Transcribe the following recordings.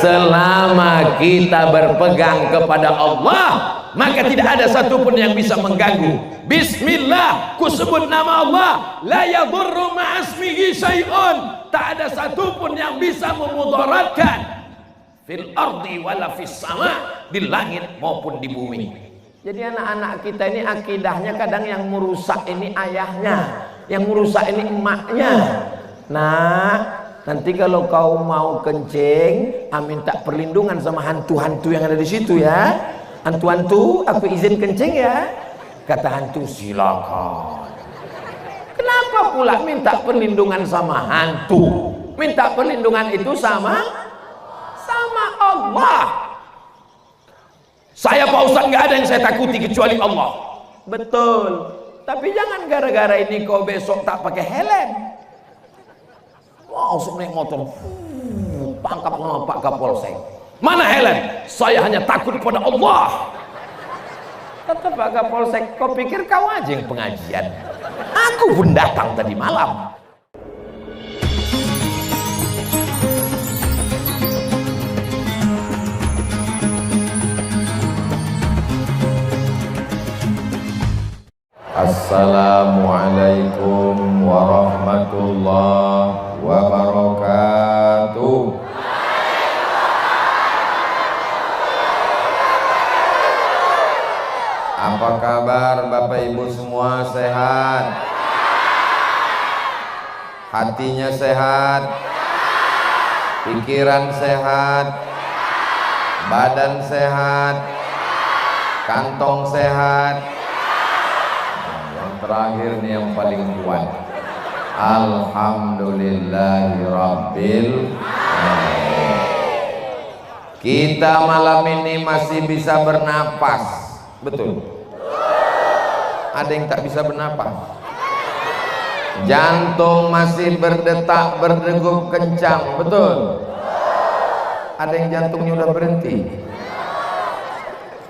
Selama kita berpegang kepada Allah, maka tidak ada satupun yang bisa mengganggu. Bismillah, ku sebut nama Allah, la yadurru ma'asmihi syai'un, tak ada satupun yang bisa memudaratkan fil ardi wala fis sama, di langit maupun di bumi. Jadi anak-anak kita ini akidahnya kadang yang merusak ini ayahnya, yang merusak ini emaknya. Nah, nanti kalau kau mau kencing, minta perlindungan sama hantu-hantu yang ada di situ ya. Hantu-hantu, aku izin kencing ya. Kata hantu, silakan. Kenapa pula minta perlindungan sama hantu? Minta perlindungan itu sama Allah. Saya Pak Ustadz nggak ada yang saya takuti kecuali Allah. Betul. Tapi jangan gara-gara ini kau besok tak pakai helm. Wow, naik motor, tangkap sama Pak Kapolsek. Mana helm? Saya hanya takut pada Allah. Kata Pak Kapolsek, kau pikir kau aja yang pengajian? Aku pun datang tadi malam. Assalamualaikum warahmatullahi wabarakatuh. Apa kabar Bapak Ibu semua, sehat? Hatinya sehat? Pikiran sehat? Badan sehat? Kantong sehat? Terakhir nih yang paling kuat. Alhamdulillahirabbil alamin. Kita malam ini masih bisa bernapas. Betul? Ada yang tak bisa bernapas? Jantung masih berdetak, berdegup kencang. Betul? Ada yang jantungnya udah berhenti?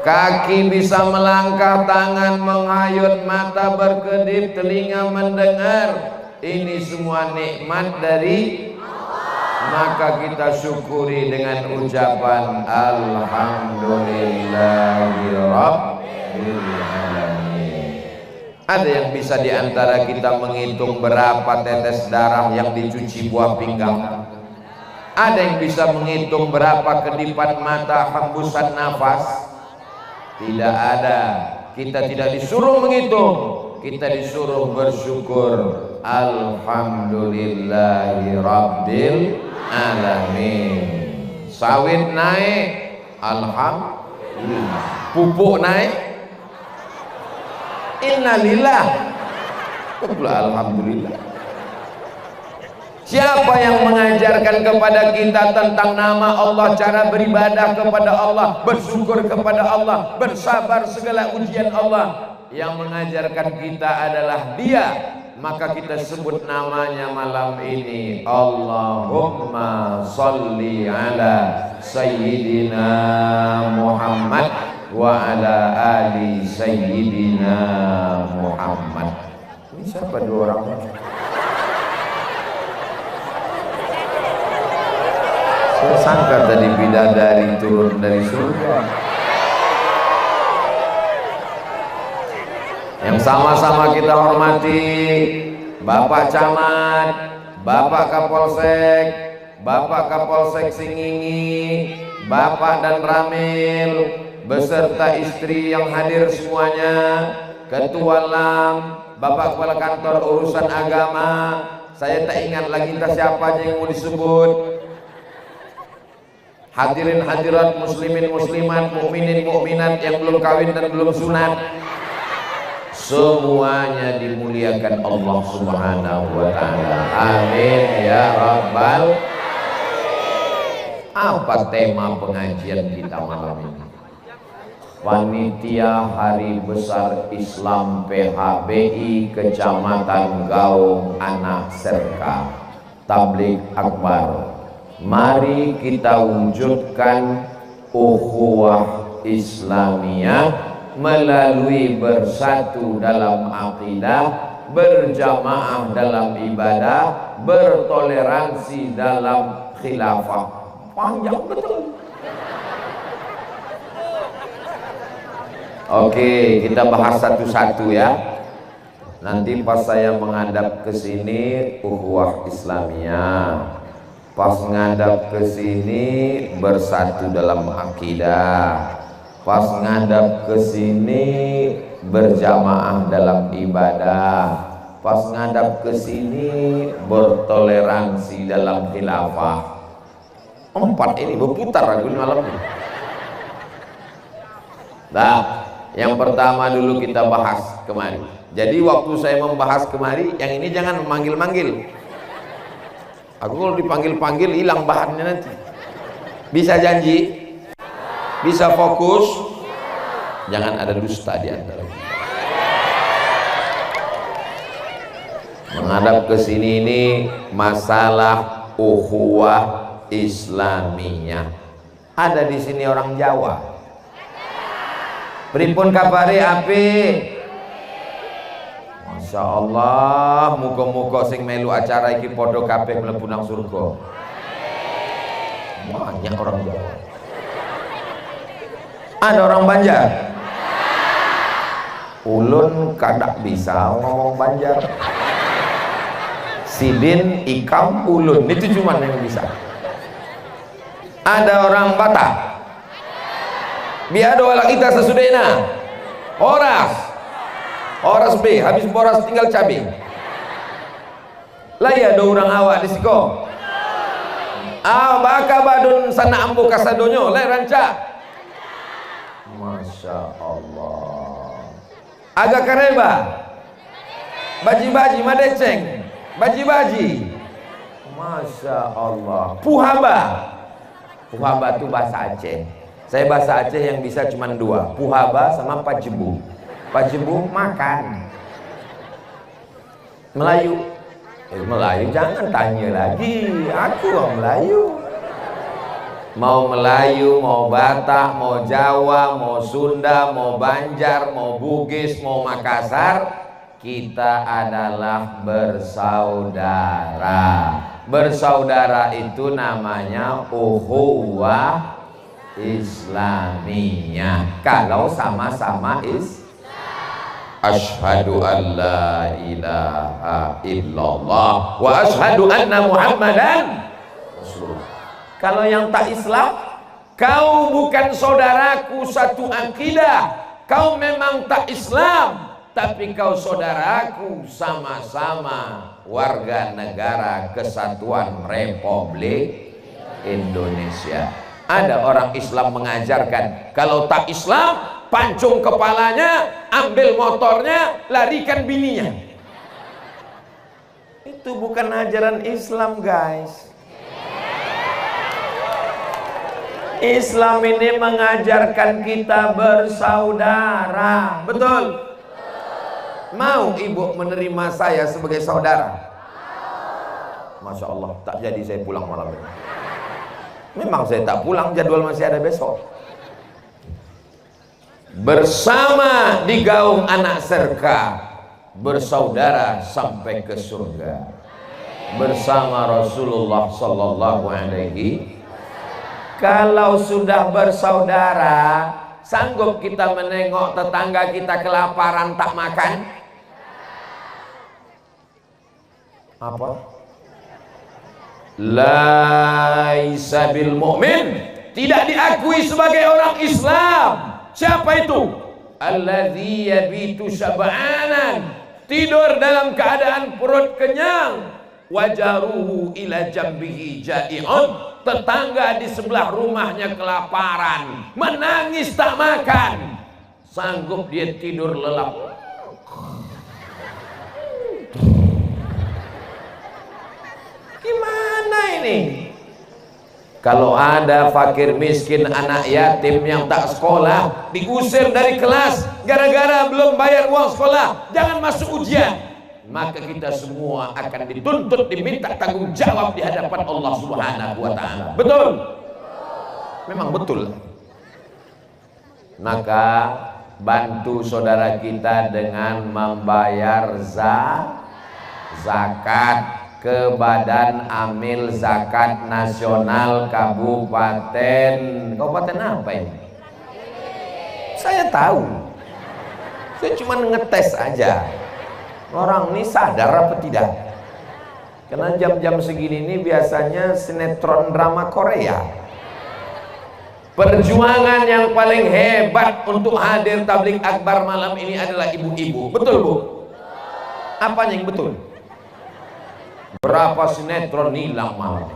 Kaki bisa melangkah, tangan menghayut, mata berkedip, telinga mendengar. Ini semua nikmat dari Allah. Maka kita syukuri dengan ucapan Alhamdulillahirabbil alamin. Ada yang bisa diantara kita menghitung berapa tetes darah yang dicuci buah pinggang? Ada yang bisa menghitung berapa kedipan mata, hembusan nafas? Tidak ada. Kita tidak disuruh menghitung, kita disuruh bersyukur. Alhamdulillahirabbil alamin. Sawit naik, alhamdulillah. Pupuk naik, innalillah. Alhamdulillah. Siapa yang mengajarkan kepada kita tentang nama Allah, cara beribadah kepada Allah, bersyukur kepada Allah, bersabar segala ujian Allah? Yang mengajarkan kita adalah Dia. Maka kita sebut namanya malam ini. Allahumma sholli ala Sayyidina Muhammad wa ala ali Sayyidina Muhammad. Ini siapa dua orang? Saya sangka tadi bidadari turun dari surga. Yang sama-sama kita hormati Bapak Camat, Bapak Kapolsek, Bapak Kapolsek Singingi, Bapak dan Ramil, beserta istri yang hadir semuanya, Ketua LAM, Bapak Kepala Kantor Urusan Agama. Saya tak ingat lagi siapa aja yang mau disebut. Hadirin hadirat, muslimin muslimat, mukminin mukminat yang belum kawin dan belum sunat, semuanya dimuliakan Allah Subhanahu wa taala. Amin ya rabbal alamin. Apa tema pengajian kita malam ini? Panitia Hari Besar Islam PHBI Kecamatan Gaung Anak Serka Tabligh Akbar. Mari kita wujudkan ukhuwah Islamiyah melalui bersatu dalam akidah, berjamaah dalam ibadah, bertoleransi dalam khilafah. panjang betul. Oke, kita bahas satu-satu ya. Nanti pas saya menghadap ke sini ukhuwah Islamiyah, pas ngadap ke sini bersatu dalam akidah, pas ngadap ke sini berjamaah dalam ibadah, pas ngadap ke sini bertoleransi dalam khilafah. 4 ini berputar aku malam ini. Nah, yang pertama dulu kita bahas kemari. Jadi waktu saya membahas kemari, yang ini jangan memanggil-manggil. Aku kalau dipanggil-panggil hilang bahannya nanti. Bisa janji? Bisa fokus? Jangan ada dusta di antara kita. Menghadap ke sini ini masalah ukhuwah Islamiyah. Ada di sini orang Jawa. Pripun kabare api? Masya Allah, muka-muka sing melu acara iki podo kabeh mlebu nang surga. Banyak orang Jawa. Ada orang Banjar. Ulun kadak bisa ngomong Banjar. Sidin, ikam, ulun itu cuma yang bisa. Ada orang Batak. Biado ala kita sesudena. Oras B, habis boras tinggal cabai. Lah ya ada orang awak di siko. Baka badun sana ambo kasadonyo, lai ranca. Masya Allah. Agak kareba. Baji-baji madeceng. Baji-baji. Masya Allah. Puhaba. Puhaba itu bahasa Aceh. Saya bahasa Aceh yang bisa cuma 2, Puhaba sama Pajebu. Pajebu makan. Melayu. Melayu jangan tanya lagi. Aku orang Melayu. Mau Melayu, mau Batak, mau Jawa, mau Sunda, mau Banjar, mau Bugis, mau Makassar, kita adalah bersaudara. Bersaudara itu namanya ukhuwah Islamiyah. Kalau sama-sama Asyhadu an la ilaha illallah wa asyhadu anna Muhammadan Rasulullah. Kalau yang tak Islam, kau bukan saudaraku satu akidah, kau memang tak Islam, tapi kau saudaraku, sama-sama warga negara Kesatuan Republik Indonesia. Ada orang Islam mengajarkan, kalau tak Islam, pancung kepalanya, ambil motornya, larikan bininya. Itu bukan ajaran Islam, guys. Islam ini mengajarkan kita bersaudara. Betul? Mau ibu menerima saya sebagai saudara? Masya Allah, tak jadi saya pulang malam ini. Memang saya tak pulang, jadwal masih ada besok. Bersama di gaung anak serka, bersaudara sampai ke surga. Bersama Rasulullah Sallallahu Alaihi. Kalau sudah bersaudara, sanggup kita menengok tetangga kita kelaparan tak makan? Apa? Laisa bil mu'min, tidak diakui sebagai orang Islam. Siapa itu? Alladzi yabitu syab'anan, tidur dalam keadaan perut kenyang. Wajaruhu ila jambihi ja'i'un, tetangga di sebelah rumahnya kelaparan, menangis tak makan, sanggup dia tidur lelap. Gimana ini? Kalau ada fakir miskin anak yatim yang tak sekolah, diusir dari kelas gara-gara belum bayar uang sekolah, jangan masuk ujian, maka kita semua akan dituntut, diminta tanggung jawab di hadapan Allah Subhanahu wa Ta'ala. Betul? Memang betul. Maka bantu saudara kita dengan membayar zakat. ke Badan Amil Zakat Nasional Kabupaten apa ini? Saya tahu, saya cuma ngetes aja orang ini sadar apa tidak, karena jam-jam segini ini biasanya sinetron drama Korea. Perjuangan yang paling hebat untuk hadir tabligh akbar malam ini adalah ibu-ibu, betul Bu? Apanya yang betul? Berapa sinetron hilang malam.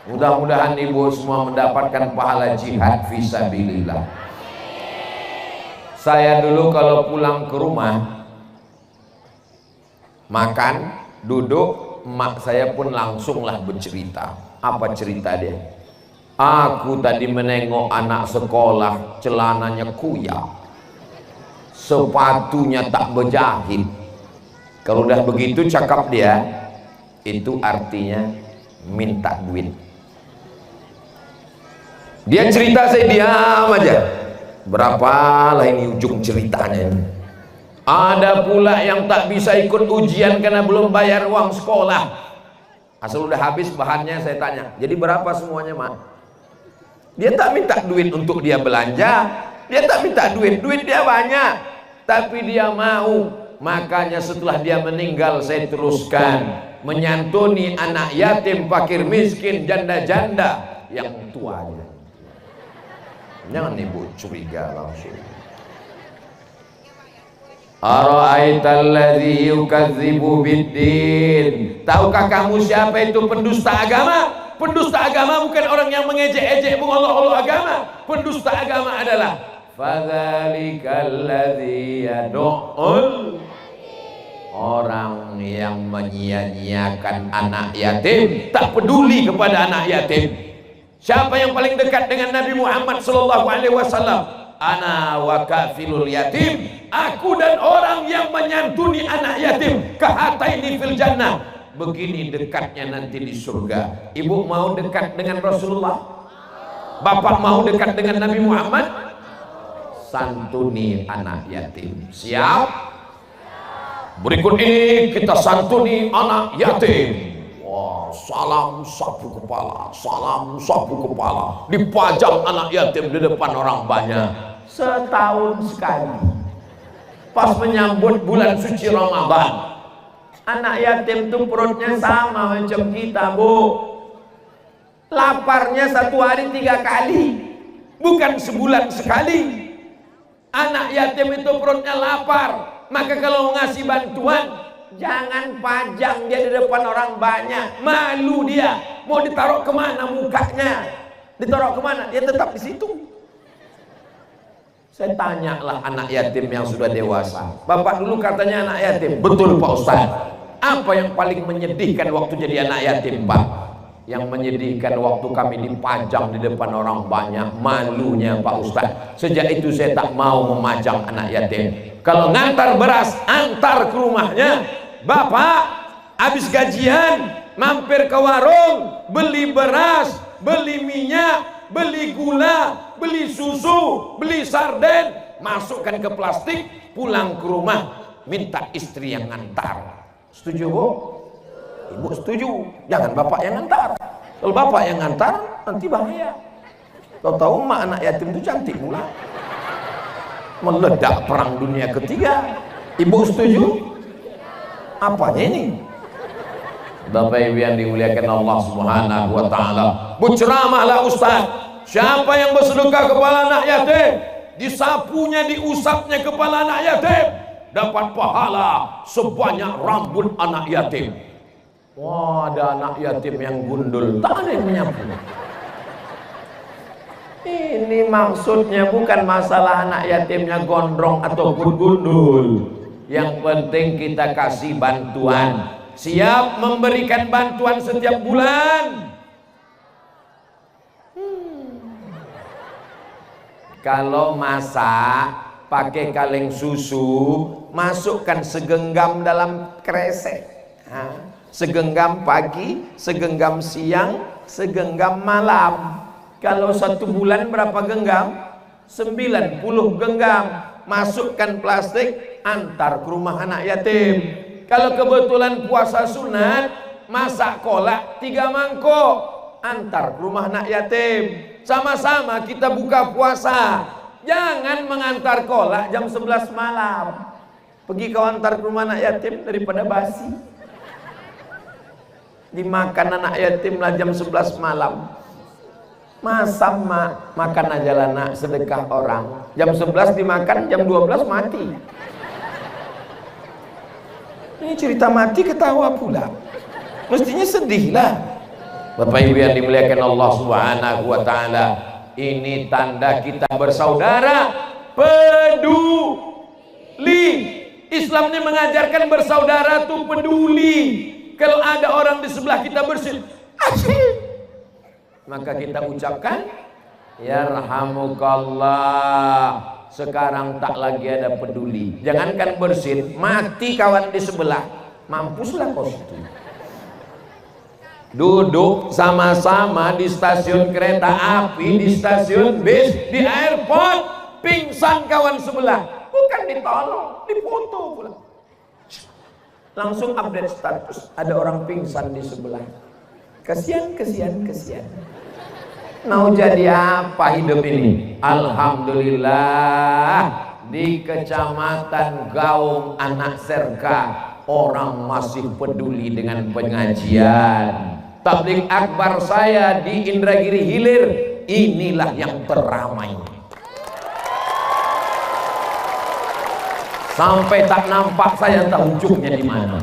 Mudah-mudahan ibu semua mendapatkan pahala jihad fisabilillah. Saya dulu kalau pulang ke rumah makan, duduk, emak saya pun langsunglah bercerita. Apa cerita dia? Aku tadi menengok anak sekolah, celananya kuyak, sepatunya tak berjahit. Kalau udah begitu cakap dia, itu artinya minta duit. Dia cerita, saya diam aja. Berapalah ini ujung ceritanya ini. Ada pula yang tak bisa ikut ujian karena belum bayar uang sekolah. Asal udah habis bahannya, saya tanya, jadi berapa semuanya Mak? Dia tak minta duit untuk dia belanja, dia tak minta duit dia banyak, tapi dia mau. Makanya setelah dia meninggal saya teruskan menyantuni anak yatim, fakir miskin, janda-janda yang tuanya. Jangan ibu curiga langsung. Ara'aital ladzi yukadzibu biddin. Tahukah kamu siapa itu pendusta agama? Pendusta agama bukan orang yang mengejek-ejek mengolok-olok agama. Pendusta agama adalah fadzalikal ladzi yad'ul, orang yang menyia-nyiakan anak yatim, tak peduli kepada anak yatim. Siapa yang paling dekat dengan Nabi Muhammad SAW? Ana wa kafilul yatim, aku dan orang yang menyantuni anak yatim, kahataini fil jannah. Begini dekatnya nanti di surga. Ibu mau dekat dengan Rasulullah? Bapak mau dekat dengan Nabi Muhammad? Santuni anak yatim. Siap? Berikut ini kita santuni anak yatim. Wah, salam sapu kepala, salam sapu kepala. Dipajang anak yatim di depan orang banyak. Setahun sekali. Pas menyambut bulan suci Ramadan. Anak yatim itu perutnya sama macam kita, Bu. Laparnya satu hari 3 kali, bukan sebulan sekali. Anak yatim itu perutnya lapar. Maka kalau ngasih bantuan, jangan pajang dia di depan orang banyak. Malu dia. Mau ditaruh kemana mukanya? Ditaruh kemana? Dia tetap di situ. Saya tanyalah anak yatim yang sudah dewasa. Bapak dulu katanya anak yatim. Betul Pak Ustaz. Apa yang paling menyedihkan waktu jadi anak yatim, Pak? Yang menyedihkan waktu kami dipajang di depan orang banyak. Malunya Pak Ustaz. Sejak itu saya tak mau memajang anak yatim. Kalau ngantar beras, antar ke rumahnya. Bapak habis gajian mampir ke warung, beli beras, beli minyak, beli gula, beli susu, beli sarden, masukkan ke plastik, pulang ke rumah, minta istri yang ngantar. Setuju Bu? Ibu setuju. Jangan bapak yang ngantar. Kalau bapak yang ngantar, nanti bahaya. Tahu-tahu emak anak yatim itu cantik pula. Meledak perang dunia ketiga. Ibu setuju? Apanya ini? Bapak Ibu yang dimuliakan Allah Subhanahu wa taala. Berceramahlah Ustaz. Siapa yang bersedekah kepala anak yatim, disapunya, diusapnya kepala anak yatim, dapat pahala sebanyak rambut anak yatim. Wah, ada anak yatim yang gundul, tak ada yang menyapu. Ini maksudnya bukan masalah anak yatimnya gondrong ataupun gundul. Yang penting kita kasih bantuan. Siap memberikan bantuan setiap bulan. Kalau masak pakai kaleng susu, masukkan segenggam dalam kresek. Segenggam pagi, segenggam siang, segenggam malam. Kalau 1 bulan berapa genggam? 90 genggam. Masukkan plastik, antar ke rumah anak yatim. Kalau kebetulan puasa sunat, masak kolak 3 mangkok, antar ke rumah anak yatim. Sama-sama kita buka puasa. Jangan mengantar kolak jam 11 malam. Pergi kau antar ke rumah anak yatim daripada basi. Dimakan anak yatim lah jam 11 malam. Masa makan aja lah nak, sedekah orang. Jam 11 dimakan, jam 12 mati. Ini cerita mati ketawa pula. Mestinya sedih lah. Bapak Ibu yang dimuliakan Allah Subhanahu wa taala, ini tanda kita bersaudara, peduli. Islam ini mengajarkan bersaudara tuh peduli. Kalau ada orang di sebelah kita bersin, maka kita ucapkan yarhamukallah. Sekarang tak lagi ada peduli. Jangankan bersin, mati kawan di sebelah, mampuslah kau situ. Duduk sama-sama di stasiun kereta api, di stasiun bis, di airport, pingsan kawan sebelah, bukan ditolong, dipoto pula. Langsung update status, ada orang pingsan di sebelah. Kasihan. Mau jadi apa hidup ini? Alhamdulillah, di Kecamatan Gaung Anak Serka orang masih peduli dengan pengajian. Tabligh akbar saya di Indragiri Hilir, inilah yang teramai. Sampai tak nampak saya entah ujungnya di mana.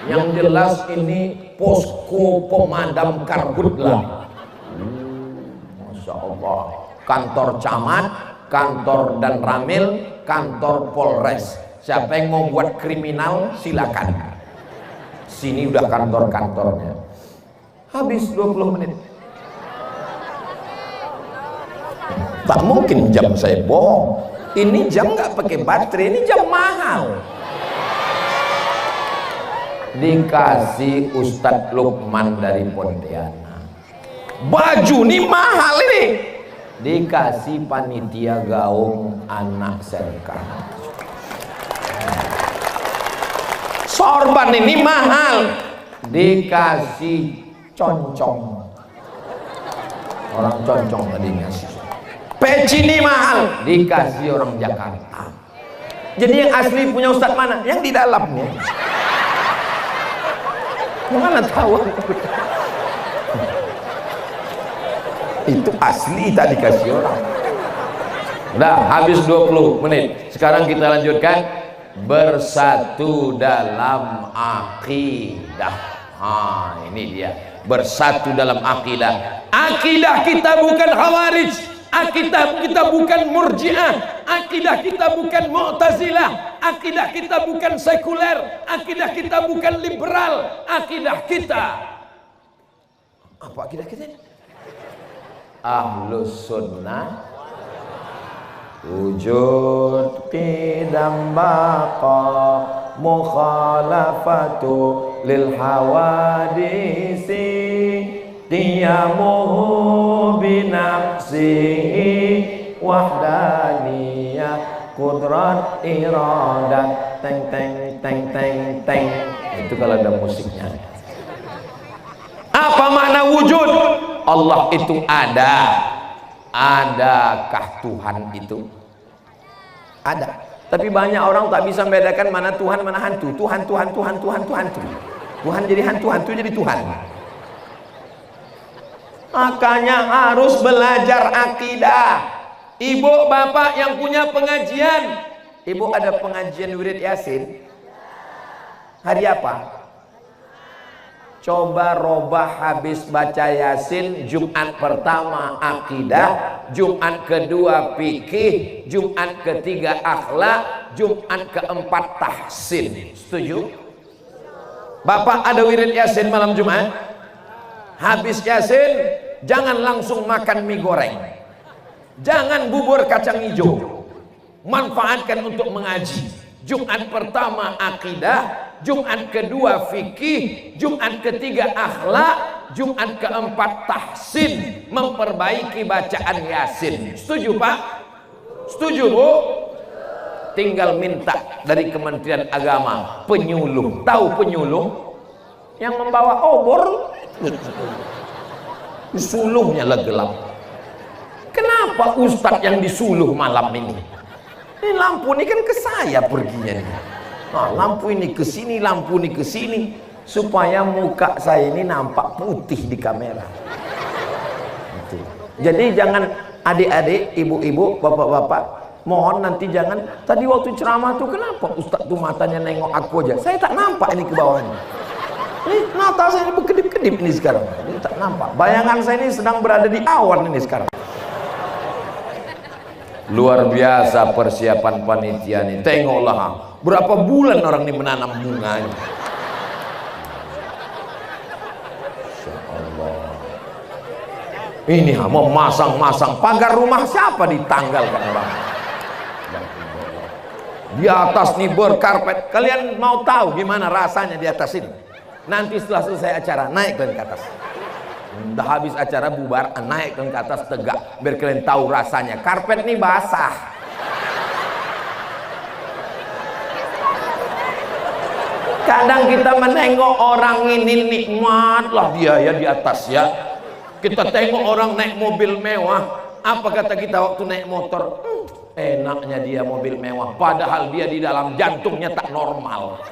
Yang jelas ini posko pemadam karhutla. Masya Allah. Kantor camat, kantor dan ramil, kantor polres. Siapa yang mau buat kriminal silakan. Sini udah kantor-kantornya. Habis 20 menit. Tak mungkin jam saya bohong. Ini jam nggak pakai baterai, ini jam mahal. Dikasih Ustadz Lukman dari Pontianak. Baju ini mahal ini. Dikasih panitia Gaung Anak Serka. Sorban ini mahal. Dikasih Concong. Orang Concong tadi ngasih. Peci ini mahal, dikasih orang Jakarta. Jadi yang asli punya Ustadz mana? Yang di dalamnya. Mana tahu? Itu asli tak dikasih orang. Udah habis 20 menit. Sekarang kita lanjutkan bersatu dalam akidah. Ini dia. Bersatu dalam akidah. Akidah kita bukan Khawarij. Akidah kita bukan Murji'ah, akidah kita bukan Mu'tazilah, akidah kita bukan sekuler, akidah kita bukan liberal, akidah kita apa akidah kita ini? Ahlus sunnah wujud qidam baqa mukhalafatu lil hawadisi qiyamuhu binafsihi wahdaniyah kudrat iradat teng teng teng teng teng. Itu kalau ada musiknya. Apa makna wujud? Allah itu ada. Adakah Tuhan itu? Ada. Tapi banyak orang tak bisa membedakan mana Tuhan mana hantu. Tuhan hantu. Tuhan jadi hantu jadi Tuhan. Makanya harus belajar akidah. Ibu bapak yang punya pengajian, ibu ada pengajian wirid Yasin hari apa? Coba robah habis baca Yasin, Jumat pertama akidah, Jumat kedua fikih, Jumat ketiga akhlak, Jumat keempat tahsin. Setuju? Bapak ada wirid Yasin malam Jumat? Habis Yasin jangan langsung makan mie goreng, jangan bubur kacang hijau, manfaatkan untuk mengaji. Jumat pertama akidah, Jumat kedua fikih, Jumat ketiga akhlak, Jumat keempat tahsin, memperbaiki bacaan Yasin. Setuju Pak? Setuju Bu? tinggal minta dari Kementerian Agama penyuluh. Tahu penyuluh? Yang membawa obor. Suluhnya lah gelap. Kenapa ustadz yang disuluh malam ini? Ini lampu ini kan ke saya perginya nih. Nah, lampu ini ke sini, lampu ini ke sini, supaya muka saya ini nampak putih di kamera. Gitu. Jadi jangan adik-adik, ibu-ibu, bapak-bapak, mohon nanti jangan. Tadi waktu ceramah tuh kenapa ustadz tuh matanya nengok aku aja? Saya tak nampak ini ke bawahnya. Ini mata saya berkedip-kedip ini sekarang. Ini tak nampak. Bayangan saya ini sedang berada di awan ini sekarang. Luar biasa persiapan panitia ini. Tengoklah berapa bulan orang ini menanam bunganya. Ini mau masang-masang pagar rumah siapa ditanggalkan orang. Di atas nih berkarpet. Kalian mau tahu gimana rasanya di atas ini? Nanti setelah selesai acara naik ke atas. Udah habis acara bubar, naik ke atas tegak biar kalian tahu rasanya. Karpet nih basah. Kadang kita menengok orang ini nikmat lah dia ya di atas ya. Kita tengok orang naik mobil mewah. Apa kata kita waktu naik motor? Enaknya dia mobil mewah. Padahal dia di dalam jantungnya tak normal.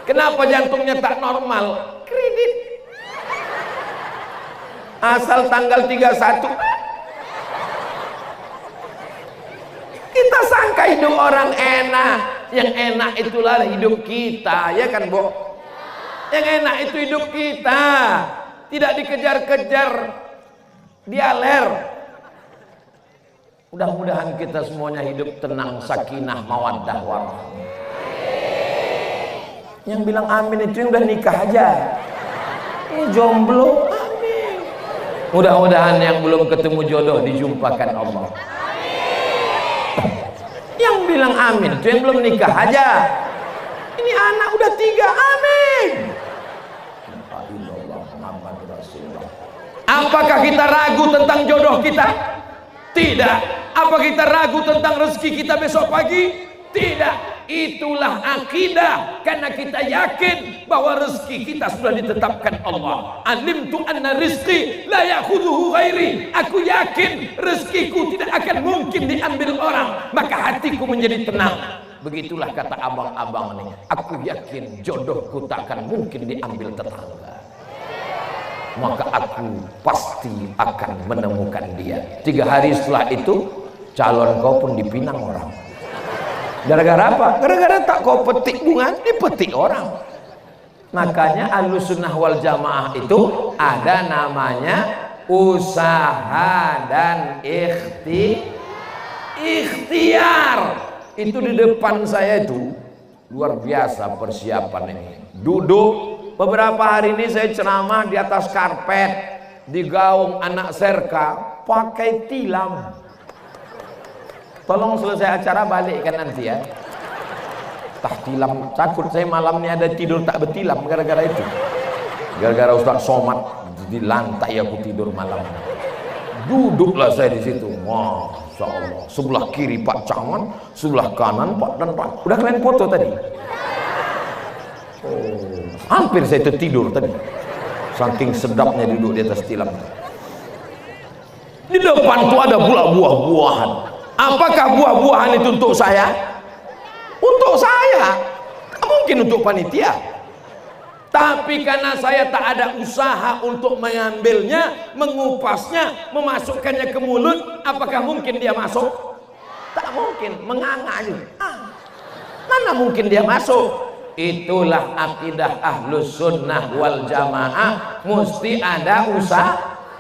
Kenapa jantungnya tak normal? Kredit. Asal tanggal 31 kita sangka hidup orang enak. Yang enak itulah hidup kita, ya kan Bu? Yang enak itu hidup kita, tidak dikejar-kejar, dialer. Mudah-mudahan kita semuanya hidup tenang, sakinah, mawaddah, warahmah. Yang bilang amin itu yang udah nikah aja. Ini jomblo, amin. Mudah-mudahan yang belum ketemu jodoh dijumpakan Allah. Yang bilang amin itu yang belum nikah aja. Ini anak udah 3, amin. Apakah kita ragu tentang jodoh kita? Tidak. Apa kita ragu tentang rezeki kita besok pagi? Tidak. Itulah akidah, karena kita yakin bahwa rezeki kita sudah ditetapkan Allah. Alimtu anna rizqi la ya'khudhuhu ghairi. Aku yakin rezekiku tidak akan mungkin diambil orang, maka hatiku menjadi tenang. Begitulah kata abang-abang ini. Aku yakin jodohku tak akan mungkin diambil tetangga, maka aku pasti akan menemukan dia. 3 hari setelah itu calon kau pun dipinang orang. Gara-gara apa? Gara-gara tak kau petik bunga, dipetik orang. Makanya Ahlussunnah wal Jamaah itu ada namanya usaha dan ikhtiar. Itu di depan saya itu luar biasa persiapan ini. Duduk beberapa hari ini saya ceramah di atas karpet, di gaung anak serka pakai tilam. Tolong selesai acara balikkan nanti ya. Tak tilam, takut saya malam ini ada tidur tak bertilam gara-gara itu. Gara-gara Ustaz Somad di lantai aku tidur malam. Duduklah saya di situ. Masya Allah. Sebelah kiri Pak Caman, sebelah kanan Pak dan Pak. Udah kalian foto tadi? Hampir saya tertidur tadi. Saking sedapnya duduk di atas tilam. Di depan tuh ada pula buah-buahan. Apakah buah-buahan itu untuk saya? Untuk saya. Tak mungkin untuk panitia. Tapi karena saya tak ada usaha untuk mengambilnya, mengupasnya, memasukkannya ke mulut, apakah mungkin dia masuk? Tak mungkin. Menganga aja. Mana mungkin dia masuk? Itulah akidah Ahlussunnah wal Jamaah. Mesti ada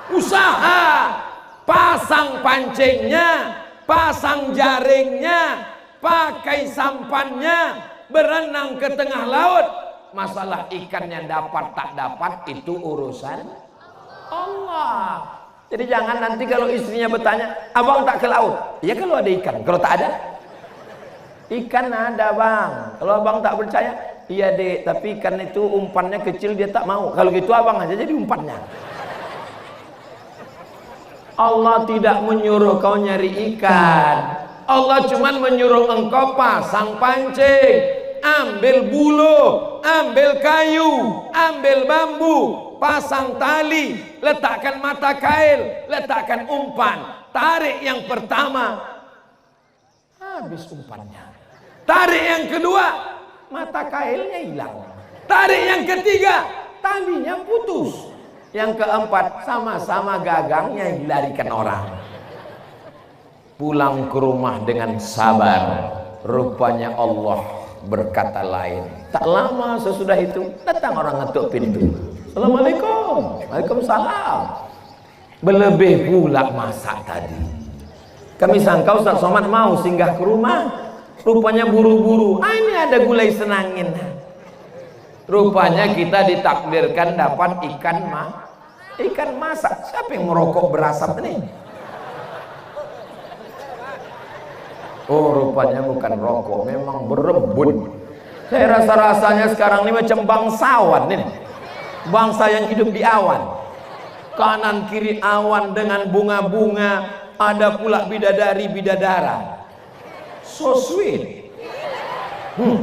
usaha. Pasang pancingnya, pasang jaringnya, pakai sampannya, berenang ke tengah laut. Masalah ikannya dapat tak dapat itu urusan Allah. Jadi jangan nanti kalau istrinya bertanya, abang tak ke laut? Ya kalau ada ikan. Kalau tak ada? Ikan ada bang. Kalau abang tak percaya, iya dek, tapi ikan itu umpannya kecil dia tak mau. Kalau gitu abang aja jadi umpannya. Allah tidak menyuruh kau nyari ikan. Allah cuman menyuruh engkau pasang pancing, ambil bulu, ambil kayu, ambil bambu, pasang tali, letakkan mata kail, letakkan umpan, tarik yang pertama, habis umpannya. Tarik yang kedua, mata kailnya hilang. Tarik yang ketiga, talinya putus. Yang keempat, sama-sama gagangnya dilarikan orang. Pulang ke rumah dengan sabar, rupanya Allah berkata lain. Tak lama sesudah itu datang orang ngetuk pintu. Assalamualaikum. Waalaikumsalam. Berlebih pula masak tadi. Kami sangka Ustaz Somad mau singgah ke rumah, rupanya buru-buru. Ini ada gulai senangin. Rupanya kita ditakdirkan dapat ikan masak. Siapa yang merokok berasap ini? Oh, rupanya bukan rokok, memang berembun. Saya rasa-rasanya sekarang ini macam bangsawan ini. Bangsa yang hidup di awan. Kanan kiri awan dengan bunga-bunga, ada pula bidadari-bidadara. So sweet.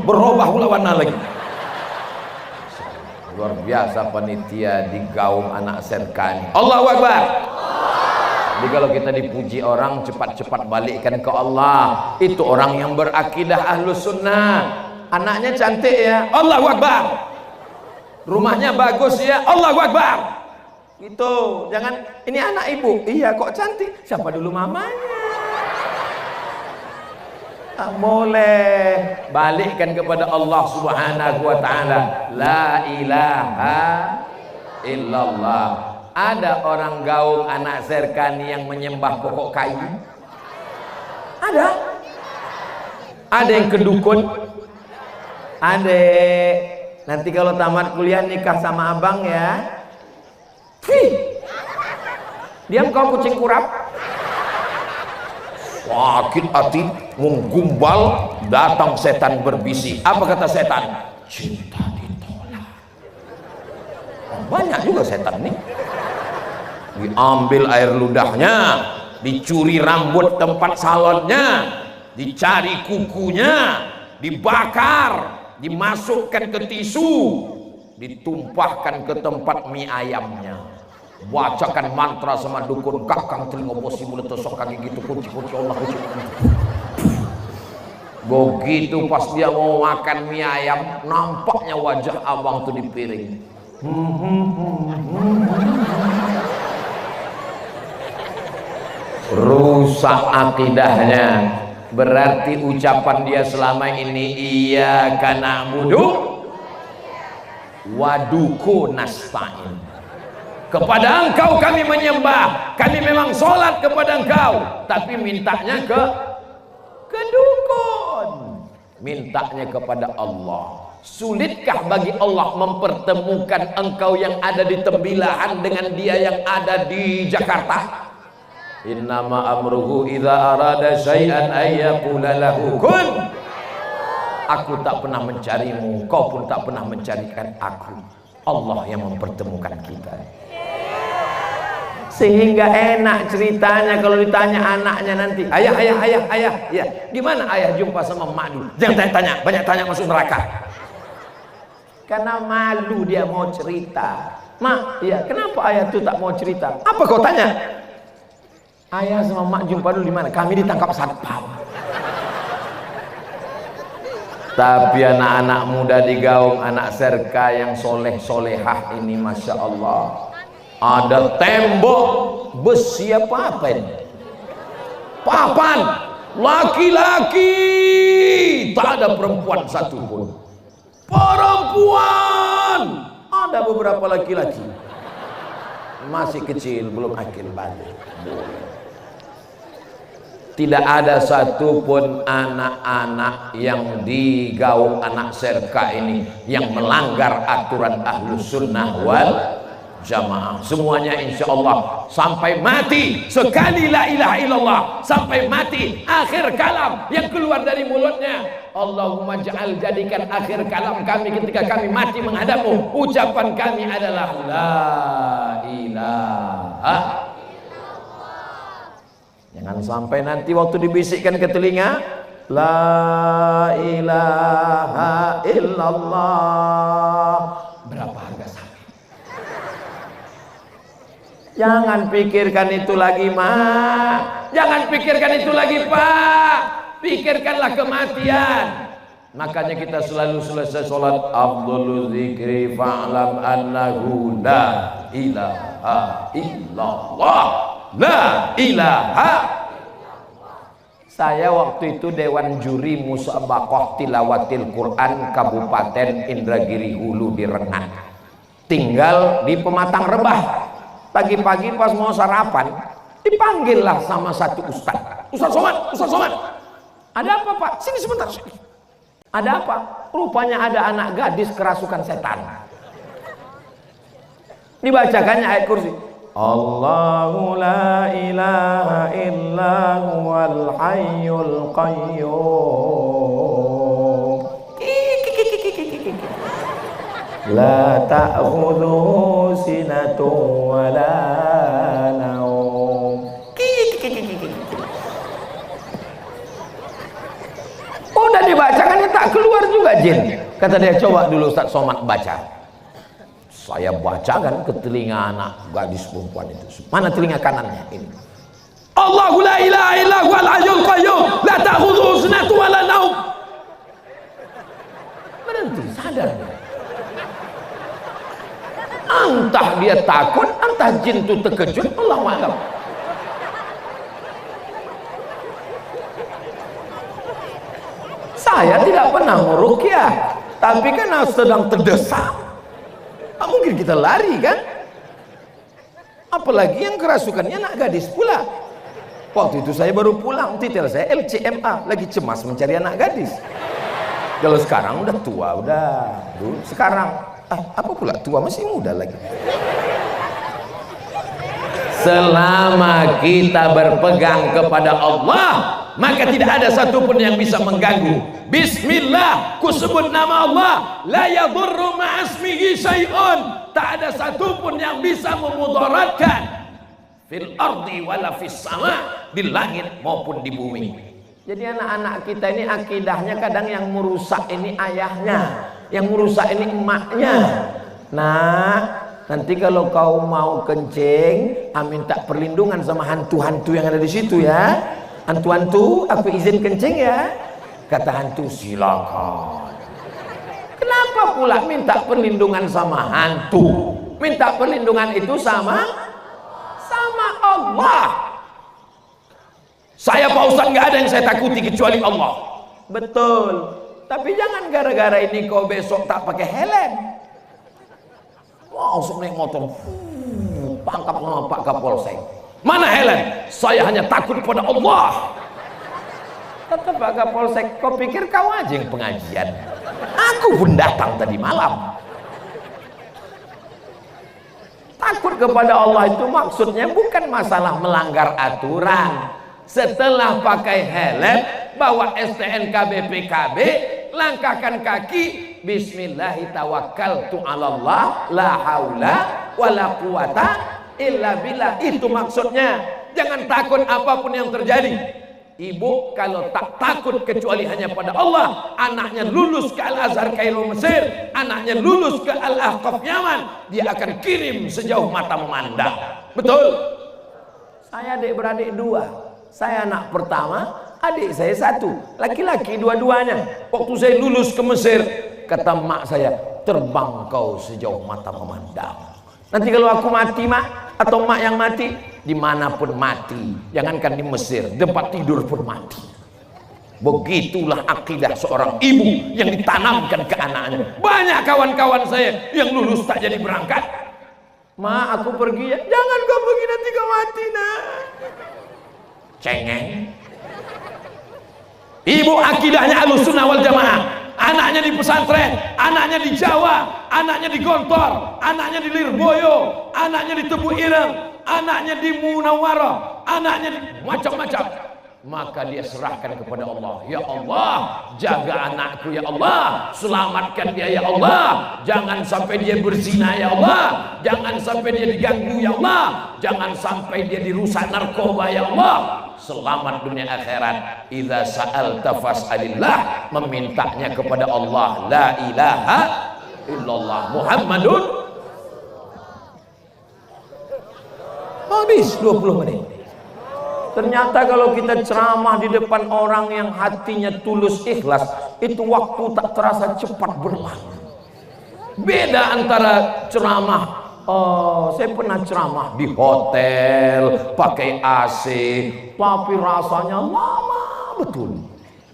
Berubah pula warna lagi. Luar biasa panitia di Gaum Anak Serkani. Allahu Akbar. Jadi kalau kita dipuji orang, cepat-cepat balikkan ke Allah. Itu orang yang berakidah Ahlus Sunnah. Anaknya cantik ya, Allahu Akbar. Rumahnya bagus ya, Allahu Akbar. Gitu. Jangan, ini anak ibu. Iya kok cantik. Siapa dulu mamanya? Tak boleh. Balikkan kepada Allah Subhanahu wa ta'ala. La ilaha illallah. Ada orang Gaung Anak Serkani yang menyembah pokok kayu? Ada? Ada yang kedukun? Adek, nanti kalau tamat kuliah nikah sama abang ya. Diam kau kucing kurap. Sakit hati, menggumbal, datang setan berbisik. Apa kata setan? Cinta ditolak. Banyak juga setan nih. Diambil air ludahnya, dicuri rambut tempat salonnya, dicari kukunya, dibakar, dimasukkan ke tisu, ditumpahkan ke tempat mie ayamnya. Bacakan mantra sama dukun, kakang telinga bosi mulut tosok kaki gitu, kunci Allah kunci. Begitu pas dia mau makan mie ayam, nampaknya wajah abang tuh di piring. Rusak akidahnya. Berarti ucapan dia selama ini iyyaka na'budu wa duku nasta'in. Kepada engkau kami menyembah, kami memang sholat kepada engkau, tapi mintanya ke dukun, mintanya kepada Allah. Sulitkah bagi Allah mempertemukan engkau yang ada di Tembilahan dengan dia yang ada di Jakarta? Innama amruhu idza arada syai'an ayyaqula lahu kun. Aku tak pernah mencarimu, kau pun tak pernah mencarikan aku. Allah yang mempertemukan kita. Sehingga enak ceritanya kalau ditanya anaknya nanti, ayah, ya, di mana ayah jumpa sama emak dulu? Jangan tanya-tanya, banyak tanya masuk neraka. Karena malu dia mau cerita. Mak, ya, kenapa ayah tuh tak mau cerita? Apa kau tanya? Ayah sama mak jumpa dulu di mana? Kami ditangkap satpam. Tapi anak-anak muda di Gaung Anak Serka yang soleh-solehah ini, masya Allah, ada tembok besi apa ini? Papan, laki-laki, tak ada perempuan satu pun. Perempuan, ada beberapa laki-laki, masih kecil, belum akil balik. Tidak ada satupun anak-anak yang di Gaung Anak Serka ini yang melanggar aturan Ahlus Sunnah wal Jamaah. Semuanya insya Allah sampai mati, sekali la ilaha illallah, sampai mati akhir kalam yang keluar dari mulutnya, Allahumma ja'al, jadikan akhir kalam kami ketika kami mati menghadapmu, ucapan kami adalah la ilaha. Jangan sampai nanti waktu dibisikkan ke telinga, la ilaha illallah, berapa harga sapi? Jangan pikirkan itu lagi, Mak. Jangan pikirkan itu lagi, Pak. Pikirkanlah kematian. Makanya kita selalu selesai sholat, afdhalu dzikri fa'lam annahu la ilaha illallah, la ilaha. Saya waktu itu dewan juri musabaqah tilawatil Quran Kabupaten Indragiri Hulu di Rengat. Tinggal di Pematang Rebah. Pagi-pagi pas mau sarapan, dipanggillah sama satu ustaz. Ustaz Somad. Ada apa, Pak? Sini sebentar. Ada apa? Rupanya ada anak gadis kerasukan setan. Dibacakannya ayat kursi. Allahu la ilaha illa huwal hayyul qayyum. La ta'khudhuhu sinatun wa la naum. Udah dibacakannya tak keluar juga jin. Kata dia, coba dulu Ustaz Somad baca. Saya bacakan ke telinga anak gadis perempuan itu. Mana telinga kanannya ini? Allahu la ilaha illa huwal hayyul qayyum la ta'khudhuhu sinatun wa la naum. Berhenti, sadar dia. Entah dia takut, entah jin itu terkejut, Allahu a'lam. Saya tidak pernah meruqyah, tapi kan sedang terdesak. Mungkin kita lari kan? Apalagi yang kerasukannya anak gadis pula. Waktu itu saya baru pulang, titel saya LCMA, lagi cemas mencari anak gadis. Kalau sekarang udah tua, udah. Sekarang apa pula tua, masih muda lagi. Selama kita berpegang kepada Allah, maka tidak ada satupun yang bisa mengganggu. Bismillah, ku sebut nama Allah, la yadurru ma'asmihi syai'un, tak ada satupun yang bisa memudaratkan fil ardi wala fis sama, di langit maupun di bumi. Jadi anak-anak kita ini akidahnya kadang yang merusak ini ayahnya, yang merusak ini emaknya. Nah, nanti kalau kau mau kencing, minta perlindungan sama hantu-hantu yang ada di situ ya. Hantu-hantu, aku izin kencing ya. Kata hantu, silakan. Kenapa pula minta perlindungan sama hantu? Minta perlindungan itu sama Allah. Saya Pak Ustaz nggak ada yang saya takuti kecuali Allah. Betul. Tapi jangan gara-gara ini kau besok tak pakai helm. Langsung naik motor, tangkap sama Pak Kapolsek. Mana helm? Saya hanya takut pada Allah. Kata Pak Kapolsek, kau pikir kau aja yang pengajian? Aku pun datang tadi malam. Takut kepada Allah itu maksudnya bukan masalah melanggar aturan. Setelah pakai helm, bawa STNK BPKB, langkahkan kaki, Bismillahirrahmanirrahim, la haula wala quwata illa billah. Itu maksudnya. Jangan takut apapun yang terjadi. Ibu kalau tak takut kecuali hanya pada Allah, anaknya lulus ke Al-Azhar Kairo Mesir, anaknya lulus ke Al-Ahqaf Yaman, dia akan kirim sejauh mata memandang. Betul? Saya adik beradik dua. Saya anak pertama, adik saya satu, laki-laki dua-duanya. Waktu saya lulus ke Mesir, kata mak saya, terbang kau sejauh mata memandang. Nanti kalau aku mati, mak, atau mak yang mati, dimanapun mati, jangankan di Mesir, tempat tidur pun mati. Begitulah akidah seorang ibu yang ditanamkan ke anaknya. Banyak kawan-kawan saya yang lulus tak jadi berangkat. Ma, aku pergi ya. Jangan kau pergi, nanti kau mati, nak. Cengeng. Ibu akidahnya Ahlussunnah wal Jamaah. Anaknya di pesantren, anaknya di Jawa, anaknya di Gontor, anaknya di Lirboyo, anaknya di Tebu Ireng, anaknya di Munawwarah, anaknya di macam-macam. Maka dia serahkan kepada Allah. Ya Allah, jaga anakku ya Allah, selamatkan dia ya Allah, jangan sampai dia berzina ya Allah, jangan sampai dia diganggu ya Allah, jangan sampai dia dirusak narkoba ya Allah. selamat dunia akhirat. Idza sa'alta fas'alillah, memintanya kepada Allah. La ilaha illallah Muhammadun. Habis 20 menit. Ternyata kalau kita ceramah di depan orang yang hatinya tulus ikhlas, itu waktu tak terasa cepat berlalu. Beda antara ceramah, saya pernah ceramah di hotel pakai AC, tapi rasanya lama betul.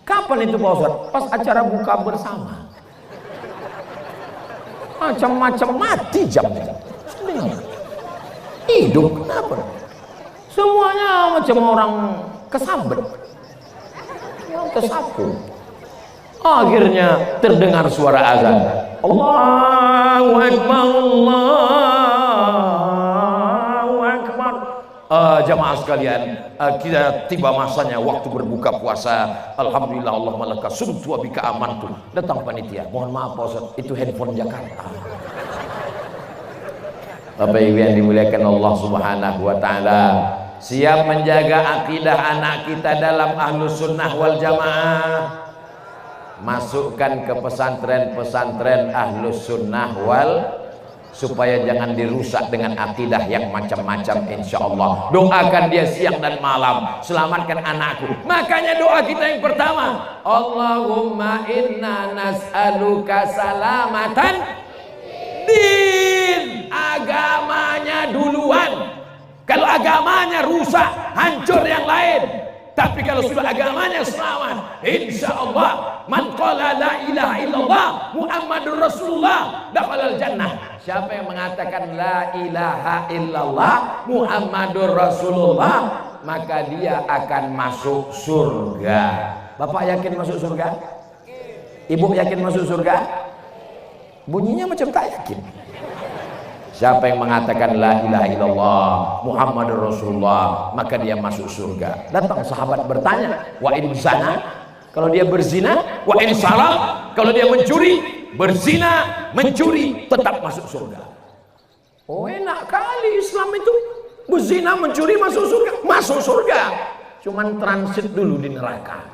Kapan itu Pak Ustaz? Pas acara buka bersama. Macam-macam mati jamnya. Hidup kenapa? Semuanya macam orang kesambet, kesapu. Akhirnya terdengar suara azan. Allahu Akbar, Allahu Akbar. Jamaah sekalian, kita tiba masanya waktu berbuka puasa. Alhamdulillah, Allahumma laka sumtu wa bika amantu. Datang panitia. Mohon maaf Pak Ustaz, itu handphone Jakarta. Bapak Ibu yang dimuliakan Allah Subhanahu wa taala, siap menjaga akidah anak kita dalam Ahlus Sunnah wal Jamaah. Masukkan ke pesantren-pesantren Ahlus Sunnah wal, supaya jangan dirusak dengan akidah yang macam-macam. Insya Allah doakan dia siang dan malam, selamatkan anakku. Makanya doa kita yang pertama, Allahumma inna nas'aluka salamatan din, agamanya duluan. Kalau agamanya rusak, hancur yang lain. Tapi kalau sudah agamanya selamat, insya Allah, man qala la ilaha illallah Muhammadur Rasulullah dakhalal jannah. Siapa yang mengatakan la ilaha illallah Muhammadur Rasulullah, maka dia akan masuk surga. Bapak yakin masuk surga? Ibu yakin masuk surga? Bunyinya macam tak yakin. Siapa yang mengatakan la ilaha illallah Muhammadur Rasulullah, maka dia masuk surga. Datang sahabat bertanya, wa in zana, kalau dia berzina, wa in salam, kalau dia mencuri, berzina, mencuri, tetap masuk surga. Oh, enak kali Islam itu. Berzina, mencuri, masuk surga. Masuk surga. Cuman transit dulu di neraka.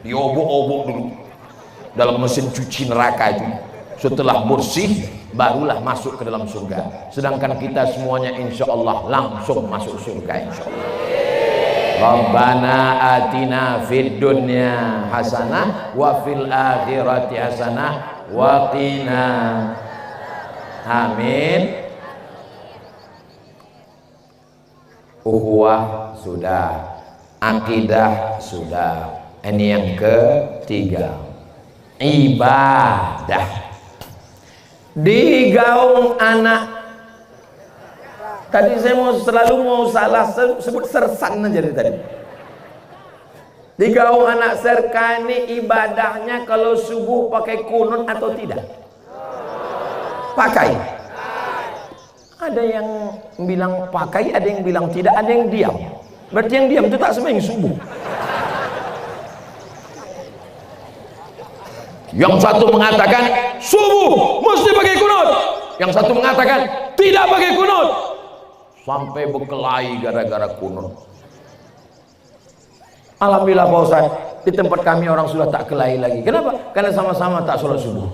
Diobok-obok dulu dalam mesin cuci neraka itu. Setelah bersih, barulah masuk ke dalam surga. Sedangkan kita semuanya insya Allah langsung masuk surga insya Allah. Rabbana atina fid dunya hasanah wa fil akhirati hasanah wa qina. Amin. Ukhuwah sudah, akidah sudah. Ini yang ketiga, ibadah. Digaung anak. Tadi saya selalu salah sebut sersan aja dari tadi. Digaung anak serka ini ibadahnya kalau subuh pakai kunut atau tidak? Pakai. Ada yang bilang pakai, ada yang bilang tidak, ada yang diam. Berarti yang diam itu tak sembahyang subuh. Yang satu mengatakan subuh mesti pakai kunut, yang satu mengatakan tidak pakai kunut. Sampai berkelahi gara-gara kunut. Alhamdulillah Pak Ustaz, di tempat kami orang sudah tak kelahi lagi. Kenapa? Karena sama-sama tak sholat subuh.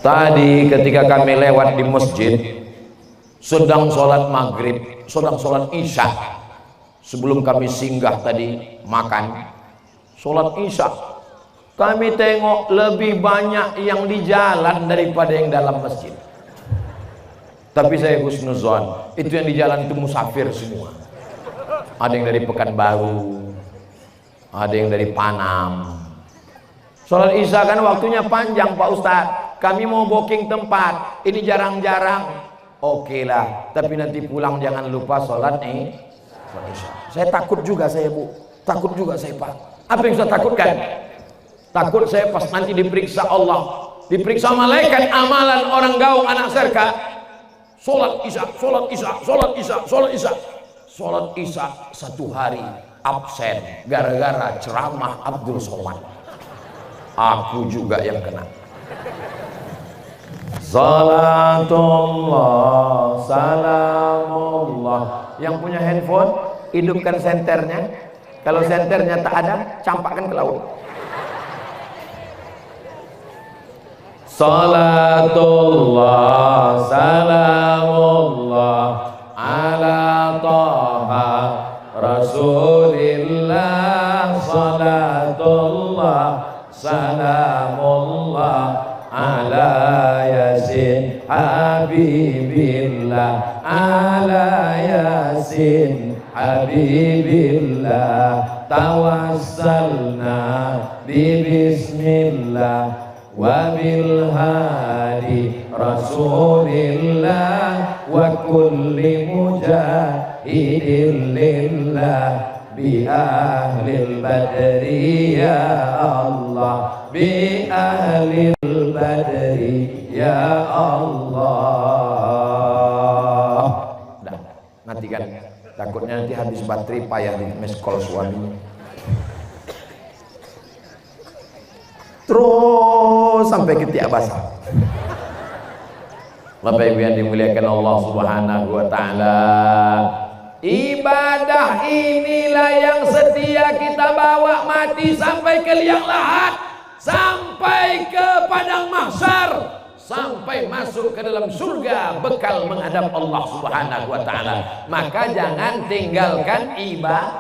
Tadi ketika kami lewat di masjid, sedang sholat maghrib, sedang sholat isya. Sebelum kami singgah tadi makan, sholat isya, kami tengok lebih banyak yang di jalan daripada yang dalam masjid. Tapi saya husnuzon, itu yang di jalan itu musafir semua. Ada yang dari Pekanbaru, ada yang dari Panam. Sholat isya kan waktunya panjang Pak Ustadz. Kami mau booking tempat, ini jarang-jarang. Oke lah, tapi nanti pulang jangan lupa sholat nih. Saya takut juga saya Bu, takut juga saya Pak. Apa yang saya takutkan? Takut saya pas nanti diperiksa Allah, diperiksa malaikat amalan orang gaung anak serka. Sholat isya, sholat isya, sholat isya, sholat isya, sholat isya satu hari absen gara-gara ceramah Abdul Somad. Aku juga yang kena. Salatullah, salamullah. Yang punya handphone, hidupkan senternya. Kalau senternya tak ada, campakkan ke laut. Salatullah, salamullah ala Taha Rasulillah. Salatullah, salamullah ala Yasin Habibillah, ala Yasin Habibillah. Tawassalna bi bismillah wa bil hadi Rasulillah wa kulli mujahidin lillah bi ahlil badri ya Allah, bi ahlil badri ya Allah. Dah, nanti kan takutnya nanti habis baterai payah di meskol suaminya. Terus sampai ketiak basah. Bapak Ibu yang dimuliakan Allah Subhanahu wa taala, ibadah inilah yang setia kita bawa mati sampai ke liang lahat, sampai ke padang mahsyar, sampai masuk ke dalam surga bekal menghadap Allah Subhanahu wa taala. Maka jangan tinggalkan ibadah.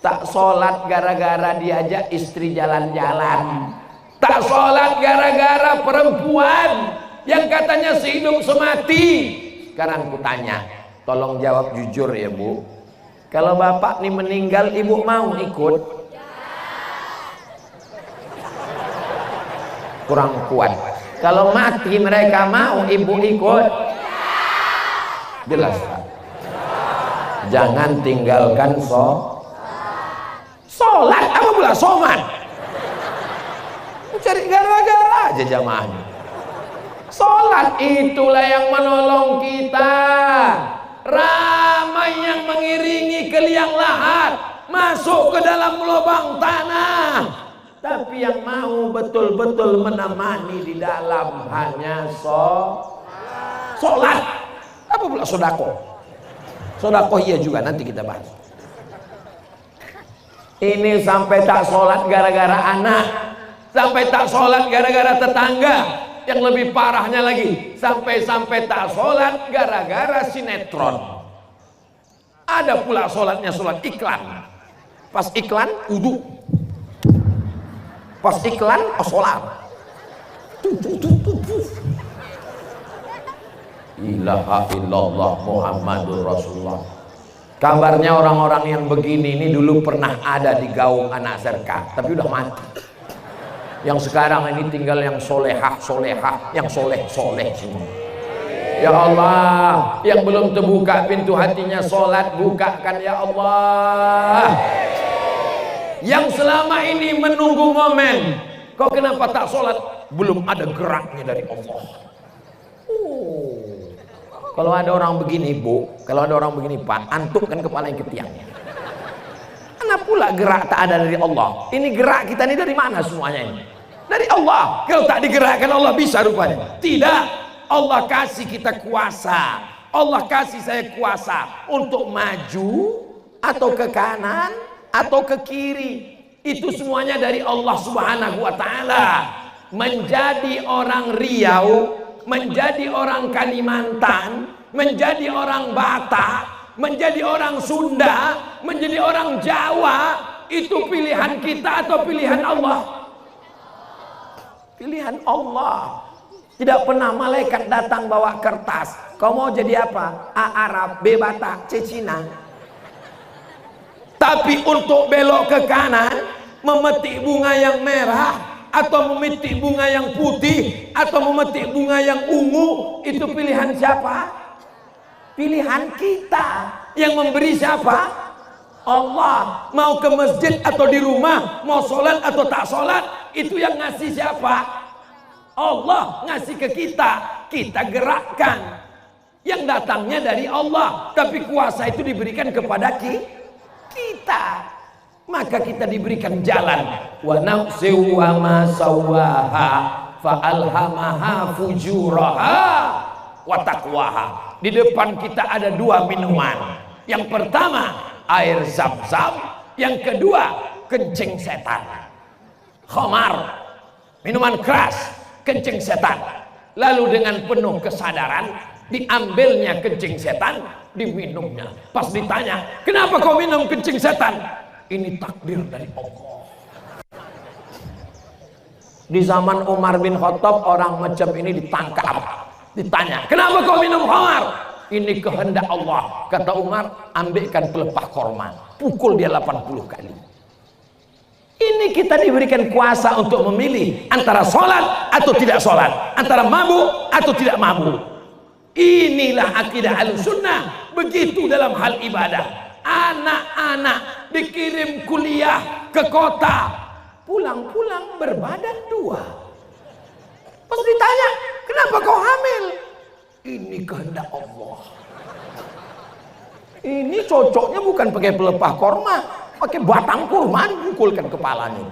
Tak sholat gara-gara diajak istri jalan-jalan, tak sholat gara-gara perempuan yang katanya sehidup semati. Sekarang ku tanya, tolong jawab jujur ya Bu, kalau bapak nih meninggal, ibu mau ikut? Kurang kuat. Kalau mati mereka mau ibu ikut? Jelas kan? Jangan tinggalkan sholat, apa pula somat? Cari gara-gara aja jamaahnya. Sholat itulah yang menolong kita. Ramai yang mengiringi ke liang lahat, masuk ke dalam lubang tanah. Tapi yang mau betul-betul menemani di dalam hanya sholat. Apa pula sodako? Sodako iya juga, nanti kita bahas. Ini sampai tak sholat gara-gara anak, sampai tak sholat gara-gara tetangga. Yang lebih parahnya lagi, sampai-sampai tak sholat gara-gara sinetron. Ada pula sholatnya sholat iklan. Pas iklan wudu, pas iklan sholat. Ilaha illallah Muhammadur Rasulullah. Kabarnya orang-orang yang begini ini dulu pernah ada di gaung anak serka, tapi udah mati. Yang sekarang ini tinggal yang solehah, yang soleh semua. Ya Allah, yang belum terbuka pintu hatinya sholat, bukakan ya Allah. Yang selama ini menunggu momen, kok kenapa tak sholat? Belum ada geraknya dari Allah. Kalau ada orang begini Bu, kalau ada orang begini Pak, antukkan kepala yang ke tiangnya. Mana pula gerak tak ada dari Allah? Ini gerak kita ini dari mana semuanya ini? Dari Allah. Kalau tak digerakkan Allah bisa rupanya? Tidak. Allah kasih kita kuasa. Allah kasih saya kuasa untuk maju atau ke kanan atau ke kiri. Itu semuanya dari Allah Subhanahu wa taala. Menjadi orang Riau, menjadi orang Kalimantan, menjadi orang Batak, menjadi orang Sunda, menjadi orang Jawa, itu pilihan kita atau pilihan Allah? Pilihan Allah. Tidak pernah malaikat datang bawa kertas, kau mau jadi apa? A Arab, B Batak, C Cina. Tapi untuk belok ke kanan, memetik bunga yang merah, atau memetik bunga yang putih, atau memetik bunga yang ungu, itu pilihan siapa? Pilihan kita. Yang memberi siapa? Allah. Mau ke masjid atau di rumah, mau sholat atau tak sholat, itu yang ngasih siapa? Allah ngasih ke kita, kita gerakkan. Yang datangnya dari Allah, tapi kuasa itu diberikan kepada kita. Maka kita diberikan jalan. Wa nafsi wa ma sawaha fa'alhamaha fujuraha wa taqwaha. Di depan kita ada dua minuman. Yang pertama air zam-zam, yang kedua kencing setan. Khamar, minuman keras, kencing setan. Lalu dengan penuh kesadaran diambilnya kencing setan, diminumnya. Pas ditanya, kenapa kau minum kencing setan? Ini takdir dari Allah. Di zaman Umar bin Khattab orang macam ini ditangkap, ditanya, kenapa kau minum khamar? Ini kehendak Allah. Kata Umar, ambilkan pelepah korma, pukul dia 80 kali. Ini kita diberikan kuasa untuk memilih antara sholat atau tidak sholat, antara mabuk atau tidak mabuk. Inilah akidah Ahlussunnah. Begitu dalam hal ibadah. Anak-anak dikirim kuliah ke kota, pulang-pulang berbadan dua. Pas ditanya, kenapa kau hamil? Ini kehendak Allah. Ini cocoknya bukan pakai pelepah korma, pakai batang kurma dipukulkan kepalanya.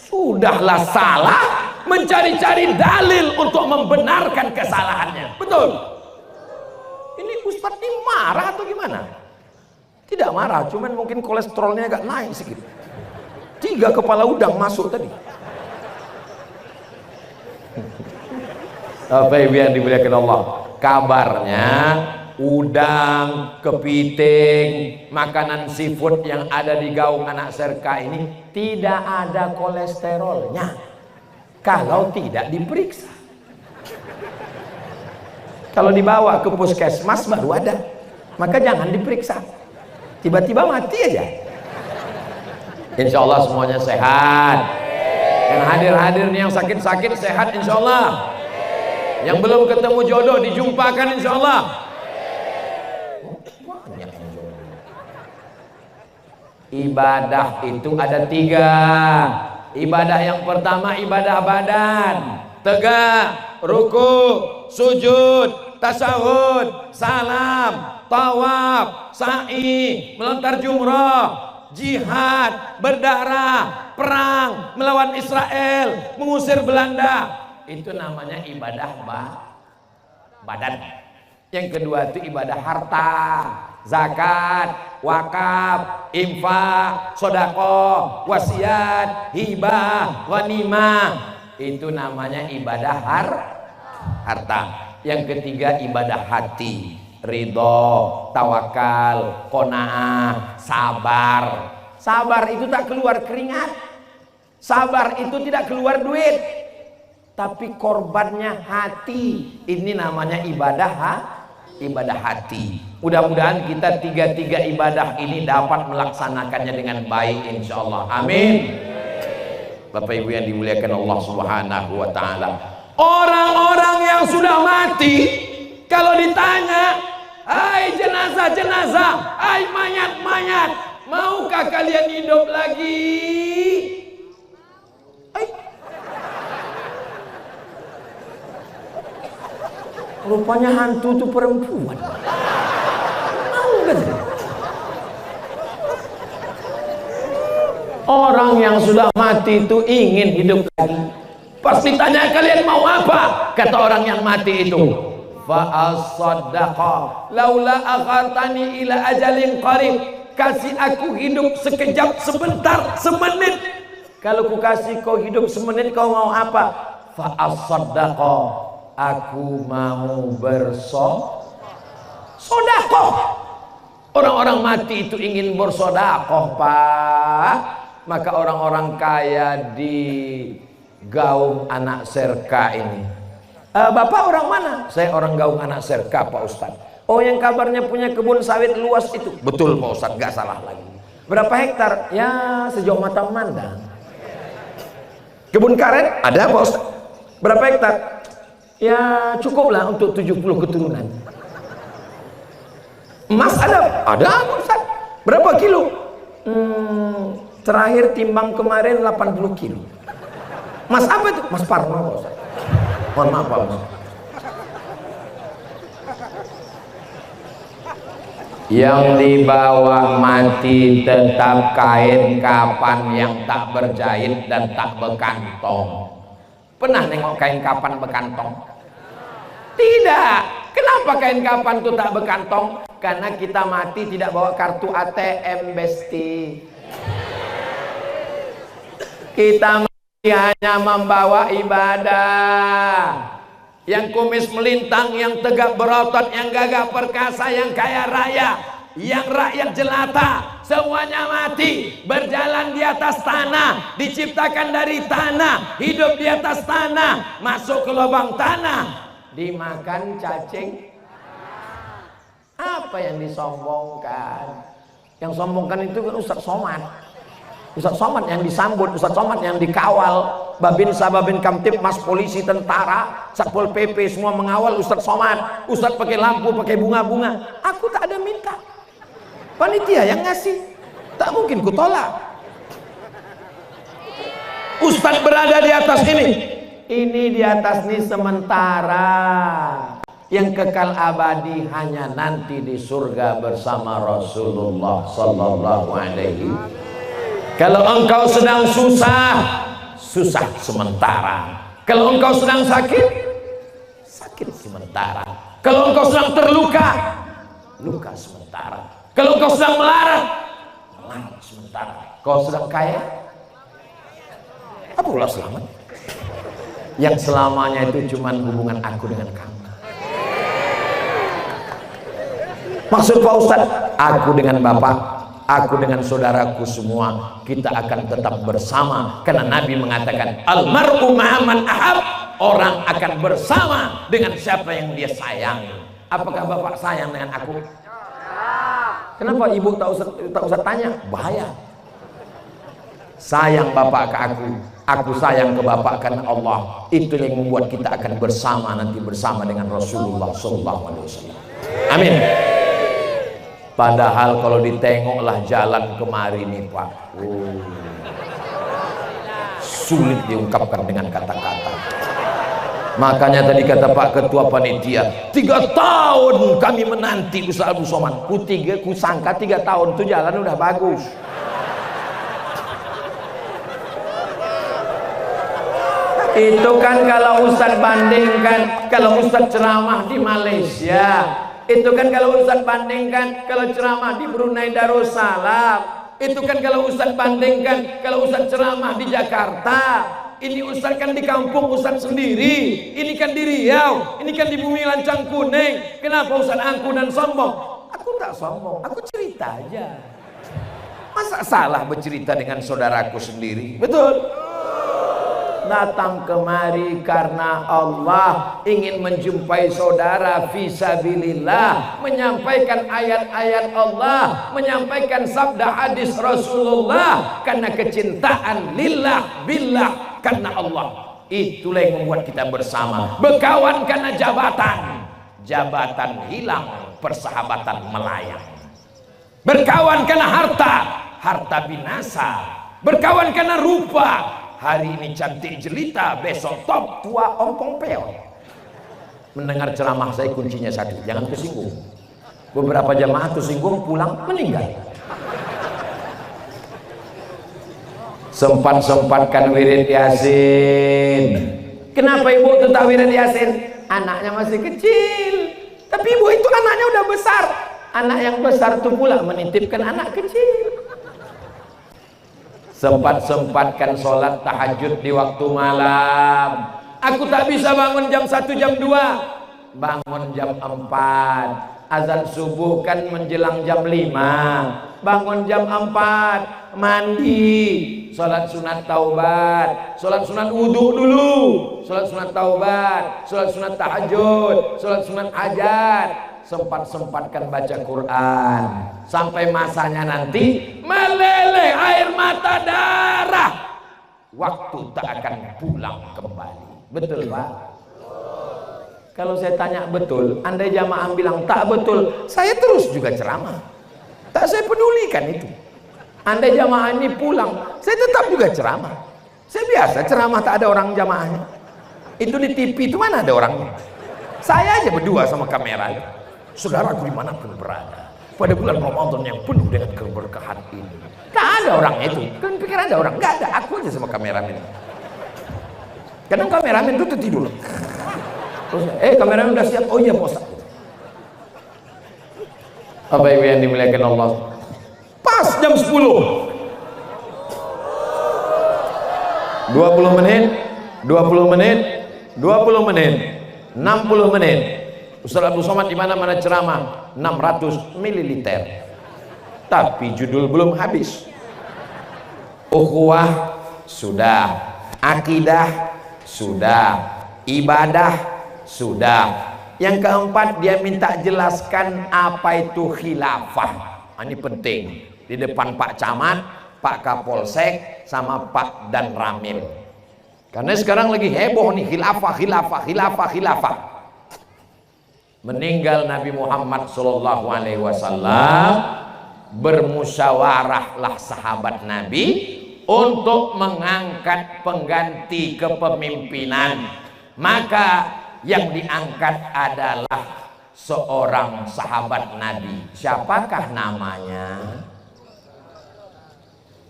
Sudahlah salah mencari-cari dalil untuk membenarkan kesalahannya. Betul. Ini Ustadz ini marah atau gimana? Tidak marah, cuman mungkin kolesterolnya agak naik sedikit. 3 kepala udang masuk tadi. Apa yang dimuliakan Allah? Kabarnya udang, kepiting, makanan seafood yang ada di gaung anak serka ini tidak ada kolesterolnya kalau tidak diperiksa. Kalau dibawa ke puskesmas baru ada, maka jangan diperiksa. Tiba-tiba mati aja. Insya Allah semuanya sehat. Yang hadir-hadir nih, yang sakit-sakit sehat insya Allah. Yang belum ketemu jodoh dijumpakan insya Allah. Ibadah itu ada 3. Ibadah yang pertama ibadah badan, tegak, ruku, sujud, tasyahud, salam, tawaf, sa'i, melontar jumrah, jihad, berdarah, perang, melawan Israel, mengusir Belanda. Itu namanya ibadah badan. Yang kedua itu ibadah harta, zakat, wakaf, infak, sedekah, wasiat, hibah, ghanimah. Itu namanya ibadah harta. Yang ketiga ibadah hati, ridho, tawakal, qanaah, sabar. Sabar itu tak keluar keringat. Sabar itu tidak keluar duit. Tapi korbannya hati. Ini namanya ibadah hati. Mudah-mudahan kita 3 ibadah ini dapat melaksanakannya dengan baik insya Allah. Amin. Bapak Ibu yang dimuliakan Allah Subhanahu wa ta'ala, orang-orang yang sudah mati kalau ditanya, hai jenazah-jenazah, hai mayat-mayat, maukah kalian hidup lagi? Rupanya hantu itu perempuan. Mau gak? Orang yang sudah mati itu ingin hidup lagi. Pas ditanya kalian mau apa? Kata orang yang mati itu, fa'asaddaqa laula akhartani ila ajalin qarib. Kasih aku hidup sekejap, sebentar, semenit. Kalau ku kasih kau hidup semenit, kau mau apa? Fa'asaddaqa, aku mau bersodakoh. Orang-orang mati itu ingin bersodakoh, Pak. Maka orang-orang kaya di gaung anak serka ini, Bapak orang mana? Saya orang gaung anak serka, Pak Ustadz. Oh, yang kabarnya punya kebun sawit luas itu? Betul, Pak Ustadz, gak salah lagi. Berapa hektar? Ya sejauh mata memandang. Kebun karet? Ada, Pak Ustadz. Berapa hektar? Ya cukuplah untuk 70 keturunan. Emas ada? Ada, Ustaz. Berapa kilo? Terakhir timbang kemarin 80 kilo. Mas apa itu? Mas Parno, Ustaz. Mohon maaf, Pak Ustaz. Yang di bawah mati tetap kain kapan yang tak berjahit dan tak berkantong. Pernah nengok kain kapan bekantong? Tidak. Kenapa kain kapan itu tak bekantong? Karena kita mati tidak bawa kartu ATM, Besti. Kita mati hanya membawa ibadah. Yang kumis melintang, yang tegak berotot, yang gagah perkasa, yang kaya raya, yang rakyat jelata, semuanya mati, berjalan di atas tanah, diciptakan dari tanah, hidup di atas tanah, masuk ke lubang tanah, dimakan cacing. Apa yang disombongkan? Yang sombongkan itu kan Ustadz Somad. Ustadz Somad yang disambut, Ustadz Somad yang dikawal, Babinsa, Babin Kamtibmas, polisi, tentara, Satpol PP semua mengawal Ustadz Somad. Ustadz pakai lampu, pakai bunga-bunga. Aku tak ada minta. Panitia yang ngasih. Tak mungkin ku tolak. Ustadz berada di atas ini. Ini di atas ini sementara. Yang kekal abadi hanya nanti di surga bersama Rasulullah sallallahu alaihi. Kalau engkau sedang susah, susah sementara. Kalau engkau sedang sakit, sakit sementara. Kalau engkau sedang terluka, luka sementara. Kalau engkau sedang melarat, melarat sementara. Kalau sedang kaya, apa pula selamat? Yang selamanya itu cuma hubungan aku dengan kamu. Maksud Pak Ustadz, aku dengan Bapak, aku dengan saudaraku semua, kita akan tetap bersama. Karena Nabi mengatakan, almar'u ma'aman ahab, orang akan bersama dengan siapa yang dia sayang. Apakah Bapak sayang dengan aku? Kenapa Ibu tak usah tanya? Bahaya. Sayang Bapak ke aku sayang ke Bapak karena Allah. Itu yang membuat kita akan bersama nanti bersama dengan Rasulullah SAW. Amin. Padahal kalau ditengoklah jalan kemari nih Pak, sulit diungkapkan dengan kata-kata. Makanya tadi kata Pak Ketua Panitia, 3 tahun kami menanti Ustaz Abdul Somad. Ku sangka 3 tahun itu jalan udah bagus. Itu kan kalau Ustaz bandingkan, kalau Ustaz ceramah di Malaysia. Itu kan kalau Ustaz bandingkan kalau ceramah di Brunei Darussalam. Itu kan kalau Ustaz bandingkan kalau Ustaz ceramah di Jakarta. Ini Ustaz kan di kampung Ustaz sendiri. Ini kan di Riau. Ini kan di Bumi Lancang Kuning. Kenapa Ustaz angku dan sombong? Aku tak sombong, aku cerita aja. Masa salah bercerita dengan saudaraku sendiri? Betul. Datang kemari karena Allah ingin menjumpai saudara fisabilillah, menyampaikan ayat-ayat Allah, menyampaikan sabda hadis Rasulullah karena kecintaan lillah billah karena Allah. Itulah yang membuat kita bersama. Berkawan karena jabatan, jabatan hilang, persahabatan melayang. Berkawan karena harta, harta binasa. Berkawan karena rupa, hari ini cantik jelita, besok top tua ompong peot. Mendengar ceramah saya kuncinya satu, jangan tersinggung. Beberapa jamaah tersinggung pulang meninggal. Sempat-sempatkan wirid Yasin. Kenapa ibu tetap wirid Yasin? Anaknya masih kecil. Tapi ibu itu anaknya udah besar. Anak yang besar itu pula menitipkan anak kecil. Sempat-sempatkan sholat tahajud di waktu malam. Aku tak bisa bangun jam 1 jam 2, bangun jam 4. Azan subuh kan menjelang jam 5, bangun jam 4, mandi, sholat sunat taubat, sholat sunat wudhu dulu, sholat sunat taubat, sholat sunat tahajud, sholat sunat hajat. Sempat-sempatkan baca Quran sampai masanya nanti meleleh air mata darah, waktu tak akan pulang kembali. Betul Pak? Kalau saya tanya betul, andai jamaah bilang tak betul, saya terus juga ceramah, tak saya pedulikan itu. Andai jamaah ini pulang, saya tetap juga ceramah. Saya biasa ceramah tak ada orang jamaahnya. Itu di TV itu mana ada orangnya? Saya aja berdua sama kamera. Saudaraku dimanapun berada, pada bulan Ramadan yang penuh dengan keberkahan ini, tak ada orang itu. Kalian pikir ada orang? Gak ada, aku aja sama kameramen. Kadang kameramen tuh tertidur. Terus, kameramen udah siap. Oh iya Pak Ustaz. Bapak Ibu yang dimuliakan Allah, pas jam 10 20 menit 20 menit 20 menit 60 menit Ustaz Abdul Somad di mana-mana ceramah 600 ml, tapi judul belum habis. Ukhuwah sudah, akidah sudah, ibadah sudah. Yang keempat, dia minta jelaskan apa itu khilafah. Ini penting. Di depan Pak Camat, Pak Kapolsek, sama Pak Dan Ramil. Karena sekarang lagi heboh nih, khilafah. Meninggal Nabi Muhammad SAW, bermusyawarahlah sahabat Nabi untuk mengangkat pengganti kepemimpinan. Maka yang diangkat adalah seorang sahabat Nabi. Siapakah namanya?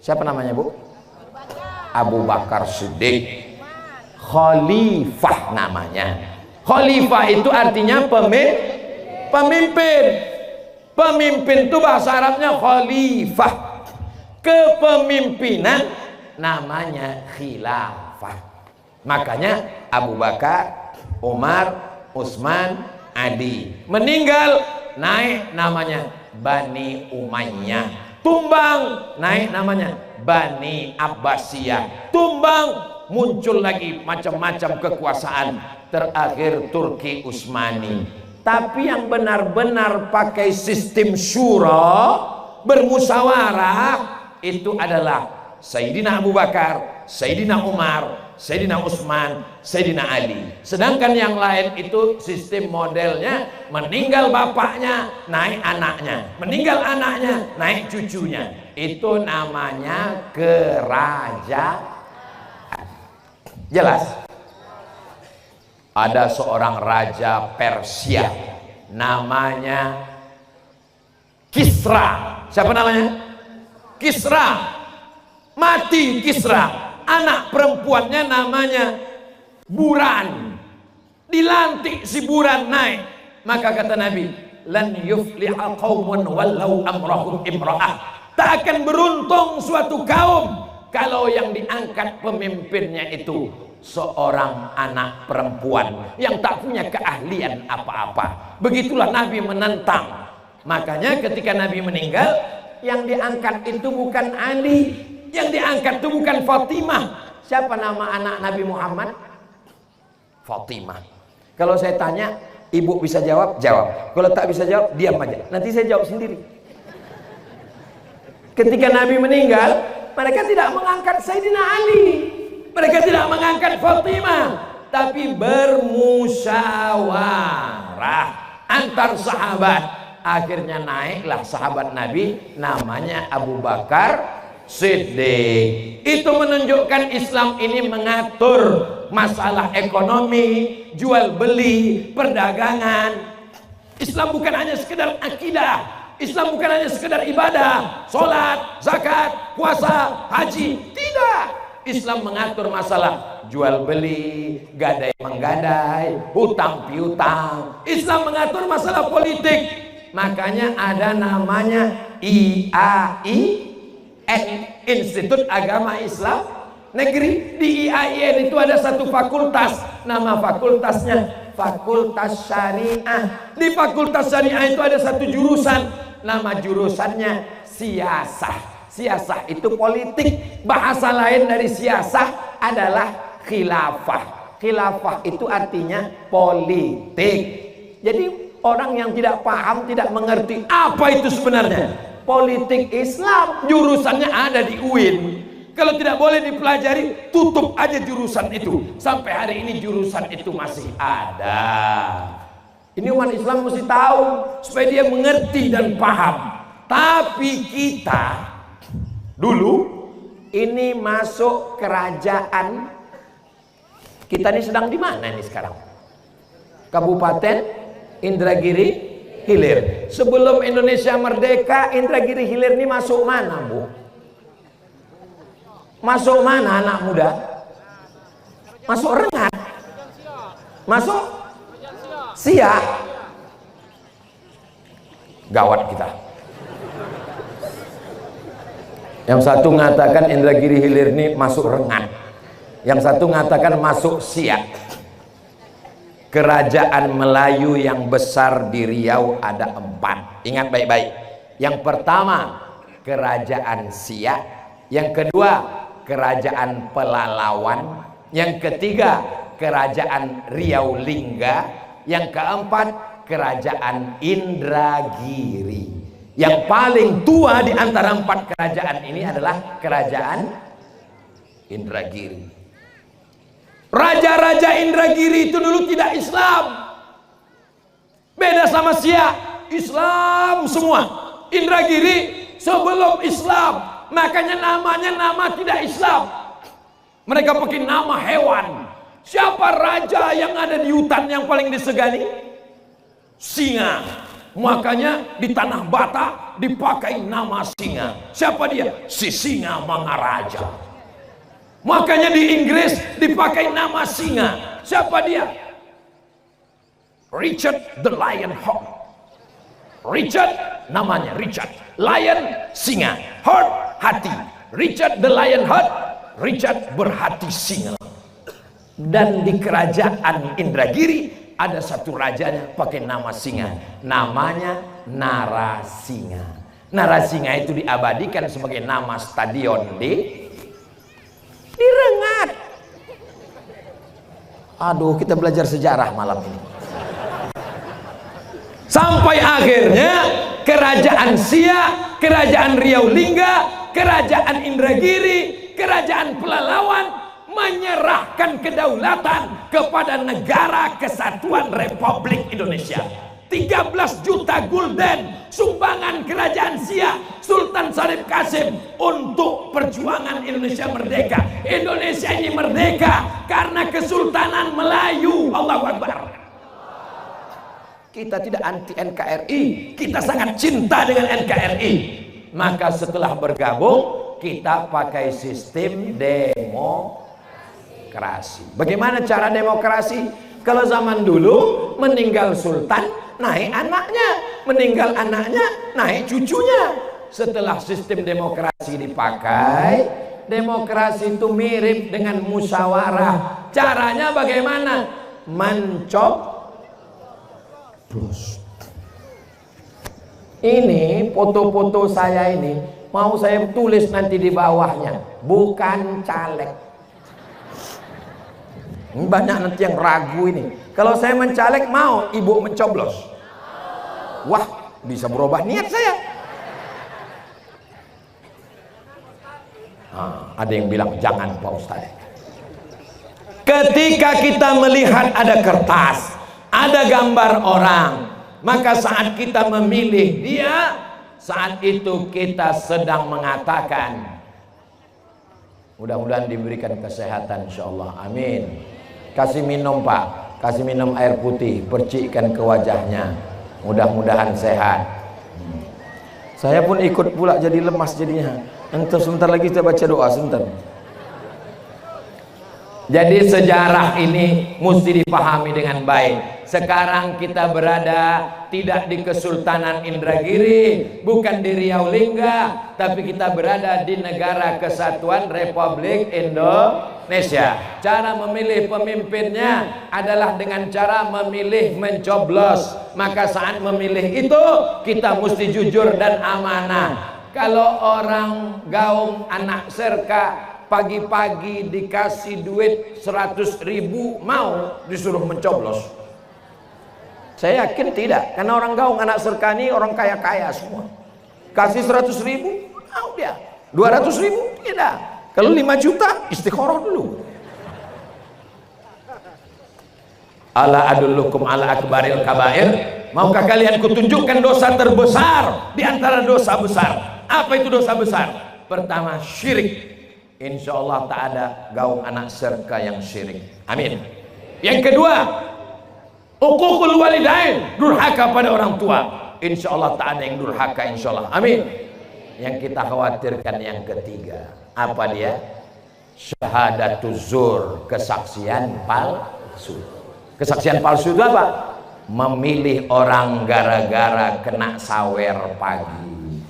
Siapa namanya, Bu? Abu Bakar Siddiq. Khalifah namanya. Khalifah itu artinya pemimpin. Pemimpin itu bahasa Arabnya khalifah. Kepemimpinan namanya khilafah. Makanya Abu Bakar, Umar, Utsman, Ali. Meninggal, naik namanya Bani Umayyah. Tumbang, naik namanya Bani Abbasiyah. Tumbang, muncul lagi macam-macam kekuasaan. Terakhir Turki Utsmani. Tapi yang benar-benar pakai sistem syura, bermusyawarah, itu adalah Sayyidina Abu Bakar, Sayyidina Umar, Sayyidina Utsman, Sayyidina Ali. Sedangkan yang lain itu sistem modelnya meninggal bapaknya, naik anaknya, meninggal anaknya, naik cucunya. Itu namanya kerajaan. Jelas? Ada seorang raja Persia namanya Kisra. Siapa namanya? Kisra. Mati Kisra. Anak perempuannya namanya Buran. Dilantik si Buran naik. Maka kata Nabi, lan yufliha qaumun wallau amrahum imra'ah. Tak akan beruntung suatu kaum kalau yang diangkat pemimpinnya itu seorang anak perempuan yang tak punya keahlian apa-apa. Begitulah Nabi menentang. Makanya ketika Nabi meninggal, yang diangkat itu bukan Ali, yang diangkat itu bukan Fatimah. Siapa nama anak Nabi Muhammad? Fatimah. Kalau saya tanya, ibu bisa jawab, jawab. Kalau tak bisa jawab, diam aja. Nanti saya jawab sendiri. Ketika Nabi meninggal, mereka tidak mengangkat Sayyidina Ali, mereka tidak mengangkat Fatimah, tapi bermusyawarah antar sahabat. Akhirnya naiklah sahabat Nabi namanya Abu Bakar Siddiq. Itu menunjukkan Islam ini mengatur masalah ekonomi, jual beli, perdagangan. Islam bukan hanya sekedar akidah. Islam bukan hanya sekedar ibadah, sholat, zakat, puasa, haji. Tidak. Islam mengatur masalah jual beli, gadai menggadai, hutang piutang. Islam mengatur masalah politik. Makanya ada namanya IAIN, Institut Agama Islam Negeri. Di IAIN itu ada satu fakultas, nama fakultasnya Fakultas Syariah. Di Fakultas Syariah itu ada satu jurusan, nama jurusannya siasah. Siasah itu politik. Bahasa lain dari siasah adalah khilafah. Khilafah itu artinya politik. Jadi orang yang tidak paham, tidak mengerti apa itu sebenarnya politik Islam, jurusannya ada di UIN. Kalau tidak boleh dipelajari, tutup aja jurusan itu. Sampai hari ini jurusan itu masih ada. Ini umat Islam mesti tahu supaya dia mengerti dan paham. Tapi kita dulu ini masuk kerajaan. Kita ini sedang di mana ini sekarang? Kabupaten Indragiri Hilir. Sebelum Indonesia merdeka, Indragiri Hilir ini masuk mana, Bu? Masuk mana anak muda? masuk rengat, masuk siak. Gawat kita. Yang satu mengatakan Indragiri Hilir ini masuk rengat, yang satu mengatakan masuk siak. Kerajaan Melayu yang besar di Riau ada 4. Ingat baik-baik. Yang pertama Kerajaan Siak, yang kedua Kerajaan Pelalawan, yang ketiga Kerajaan Riau Lingga, yang keempat Kerajaan Indragiri. Yang paling tua di antara 4 kerajaan ini adalah Kerajaan Indragiri. Raja-raja Indragiri itu dulu tidak Islam. Beda sama Siak, Islam semua. Indragiri sebelum Islam, makanya namanya nama tidak Islam. Mereka pakai nama hewan. Siapa raja yang ada di hutan yang paling disegani? Singa. Makanya di Tanah Batak dipakai nama singa. Siapa dia? Si Singa Mangaraja. Makanya di Inggris dipakai nama singa. Siapa dia? Richard the Lionheart. Richard namanya Richard. Lion singa. Heart hati. Richard the Lionheart. Richard berhati singa. Dan di kerajaan Indragiri ada satu rajanya pakai nama singa, namanya Narasinga. Narasinga itu diabadikan sebagai nama stadion di Rengat. Aduh, kita belajar sejarah malam ini. Sampai akhirnya Kerajaan Siak, Kerajaan Riau Lingga, Kerajaan Indragiri, Kerajaan Pelalawan menyerahkan kedaulatan kepada Negara Kesatuan Republik Indonesia. 13 juta gulden sumbangan Kerajaan Siak, Sultan Syarif Qasim untuk perjuangan Indonesia merdeka. Indonesia ini merdeka karena Kesultanan Melayu. Allahu Akbar. Kita tidak anti NKRI, kita sangat cinta dengan NKRI. Maka setelah bergabung, kita pakai sistem demokrasi. Bagaimana cara demokrasi? Kalau zaman dulu meninggal sultan, naik anaknya, meninggal anaknya, naik cucunya. Setelah sistem demokrasi dipakai, demokrasi itu mirip dengan musyawarah. Caranya bagaimana? Mencoblos. Ini foto-foto saya ini mau saya tulis nanti di bawahnya, bukan caleg. Banyak nanti yang ragu ini. Kalau saya mencalek, mau ibu mencoblos? Wah, bisa berubah niat saya. Ada yang bilang jangan Pak Ustadz. Ketika kita melihat ada kertas, ada gambar orang, maka saat kita memilih dia, saat itu kita sedang mengatakan, mudah-mudahan diberikan kesehatan insyaallah, amin. Kasih minum Pak, kasih minum air putih, percikkan ke wajahnya, mudah-mudahan sehat. Saya pun ikut pula jadi lemas jadinya. Entar sebentar lagi kita baca doa sebentar. Jadi sejarah ini mesti dipahami dengan baik. Sekarang kita berada tidak di Kesultanan Indragiri, bukan di Riau Lingga, tapi kita berada di Negara Kesatuan Republik Indonesia. Cara memilih pemimpinnya adalah dengan cara memilih mencoblos. Maka saat memilih itu kita mesti jujur dan amanah. Kalau orang gaung anak serka pagi-pagi dikasih duit 100.000 mau disuruh mencoblos? Saya yakin tidak, karena orang gaung anak serka ini orang kaya-kaya semua. Kasih 100.000 mau dia, 200.000 tidak. Kalau 5 juta istikharah dulu. Ala adullukum ala akbaril kabair. Maukah kalian kutunjukkan dosa terbesar di antara dosa besar? Apa itu dosa besar? Pertama, syirik. Insya Allah tak ada gaung anak serka yang syirik. Amin. Yang kedua, uququl walidain, durhaka pada orang tua. Insya Allah tak ada yang durhaka, insya Allah. Amin. Yang kita khawatirkan yang ketiga, apa dia? Syahadatuz zur, kesaksian palsu. Kesaksian palsu itu apa? Memilih orang gara-gara kena sawer pagi,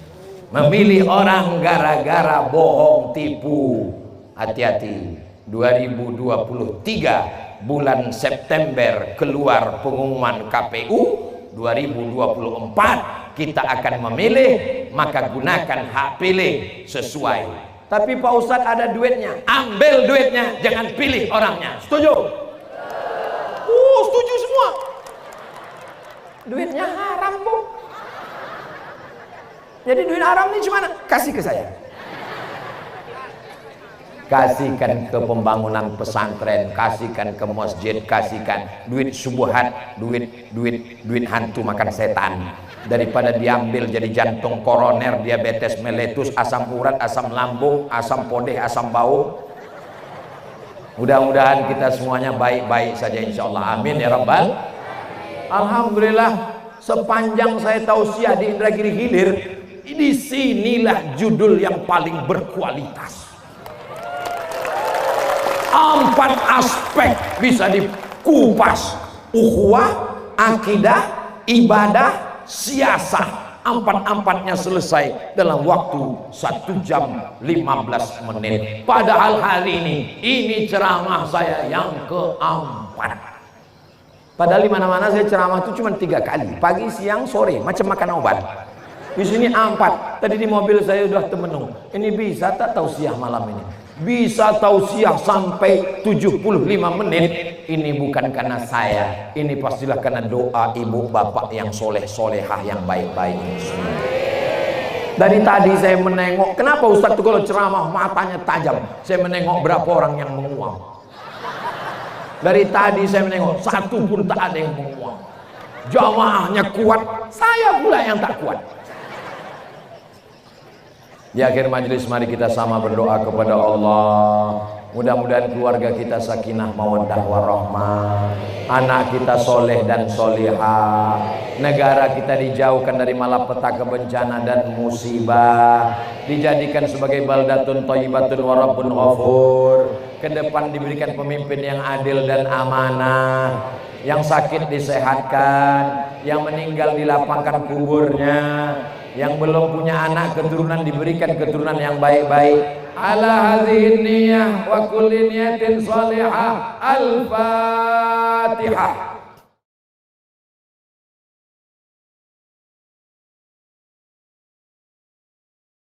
memilih orang gara-gara bohong tipu. Hati-hati, 2023 bulan September keluar pengumuman KPU, 2024 kita akan memilih, maka gunakan hak pilih sesuai. Tapi Pak Ustadz ada duitnya, ambil duitnya, jangan pilih orangnya. Setuju? Setuju semua. Duitnya haram, Bu. Jadi duit haram ini gimana? Kasih ke saya. Kasihkan ke pembangunan pesantren, kasihkan ke masjid, kasihkan duit subuhat, duit hantu makan setan. Daripada diambil jadi jantung koroner, diabetes meletus, asam urat, asam lambung, asam podeh, asam bau. Mudah-mudahan kita semuanya baik-baik saja insyaallah. Amin ya rabbal. Alhamdulillah, sepanjang saya tausiah di Indragiri Hilir, di sinilah judul yang paling berkualitas. 4 aspek bisa dikupas: ukhuwah, akidah, ibadah, siasah. 4-4-nya selesai dalam waktu 1 jam 15 menit. Padahal hari ini ceramah saya yang ke-4. Padahal di mana-mana saya ceramah itu cuma 3 kali, pagi, siang, sore, macam makan obat. Di sini 4. Tadi di mobil saya sudah temenung. Ini bisa tak tausiah malam ini? Bisa tausiah sampai 75 menit. Ini bukan karena saya, ini pastilah karena doa ibu bapak yang soleh-solehah yang baik-baik ini semua. Dari tadi saya menengok, kenapa Ustadz itu kalau ceramah matanya tajam? Saya menengok berapa orang yang menguang. Dari tadi saya menengok, satu pun tak ada yang menguang. Jamaahnya kuat, saya pula yang tak kuat. Di akhir majelis mari kita sama berdoa kepada Allah. Mudah-mudahan keluarga kita sakinah mawaddah warahmah, anak kita soleh dan solihah, negara kita dijauhkan dari malapetaka bencana dan musibah, dijadikan sebagai baldatun thayyibatun wa rabbun ghafur. Ke depan diberikan pemimpin yang adil dan amanah, yang sakit disehatkan, yang meninggal dilapangkan kuburnya, yang belum punya anak keturunan diberikan keturunan yang baik-baik. Ala hadhihi niyyah wa kulli niyatin salihah. Al-Fatihah.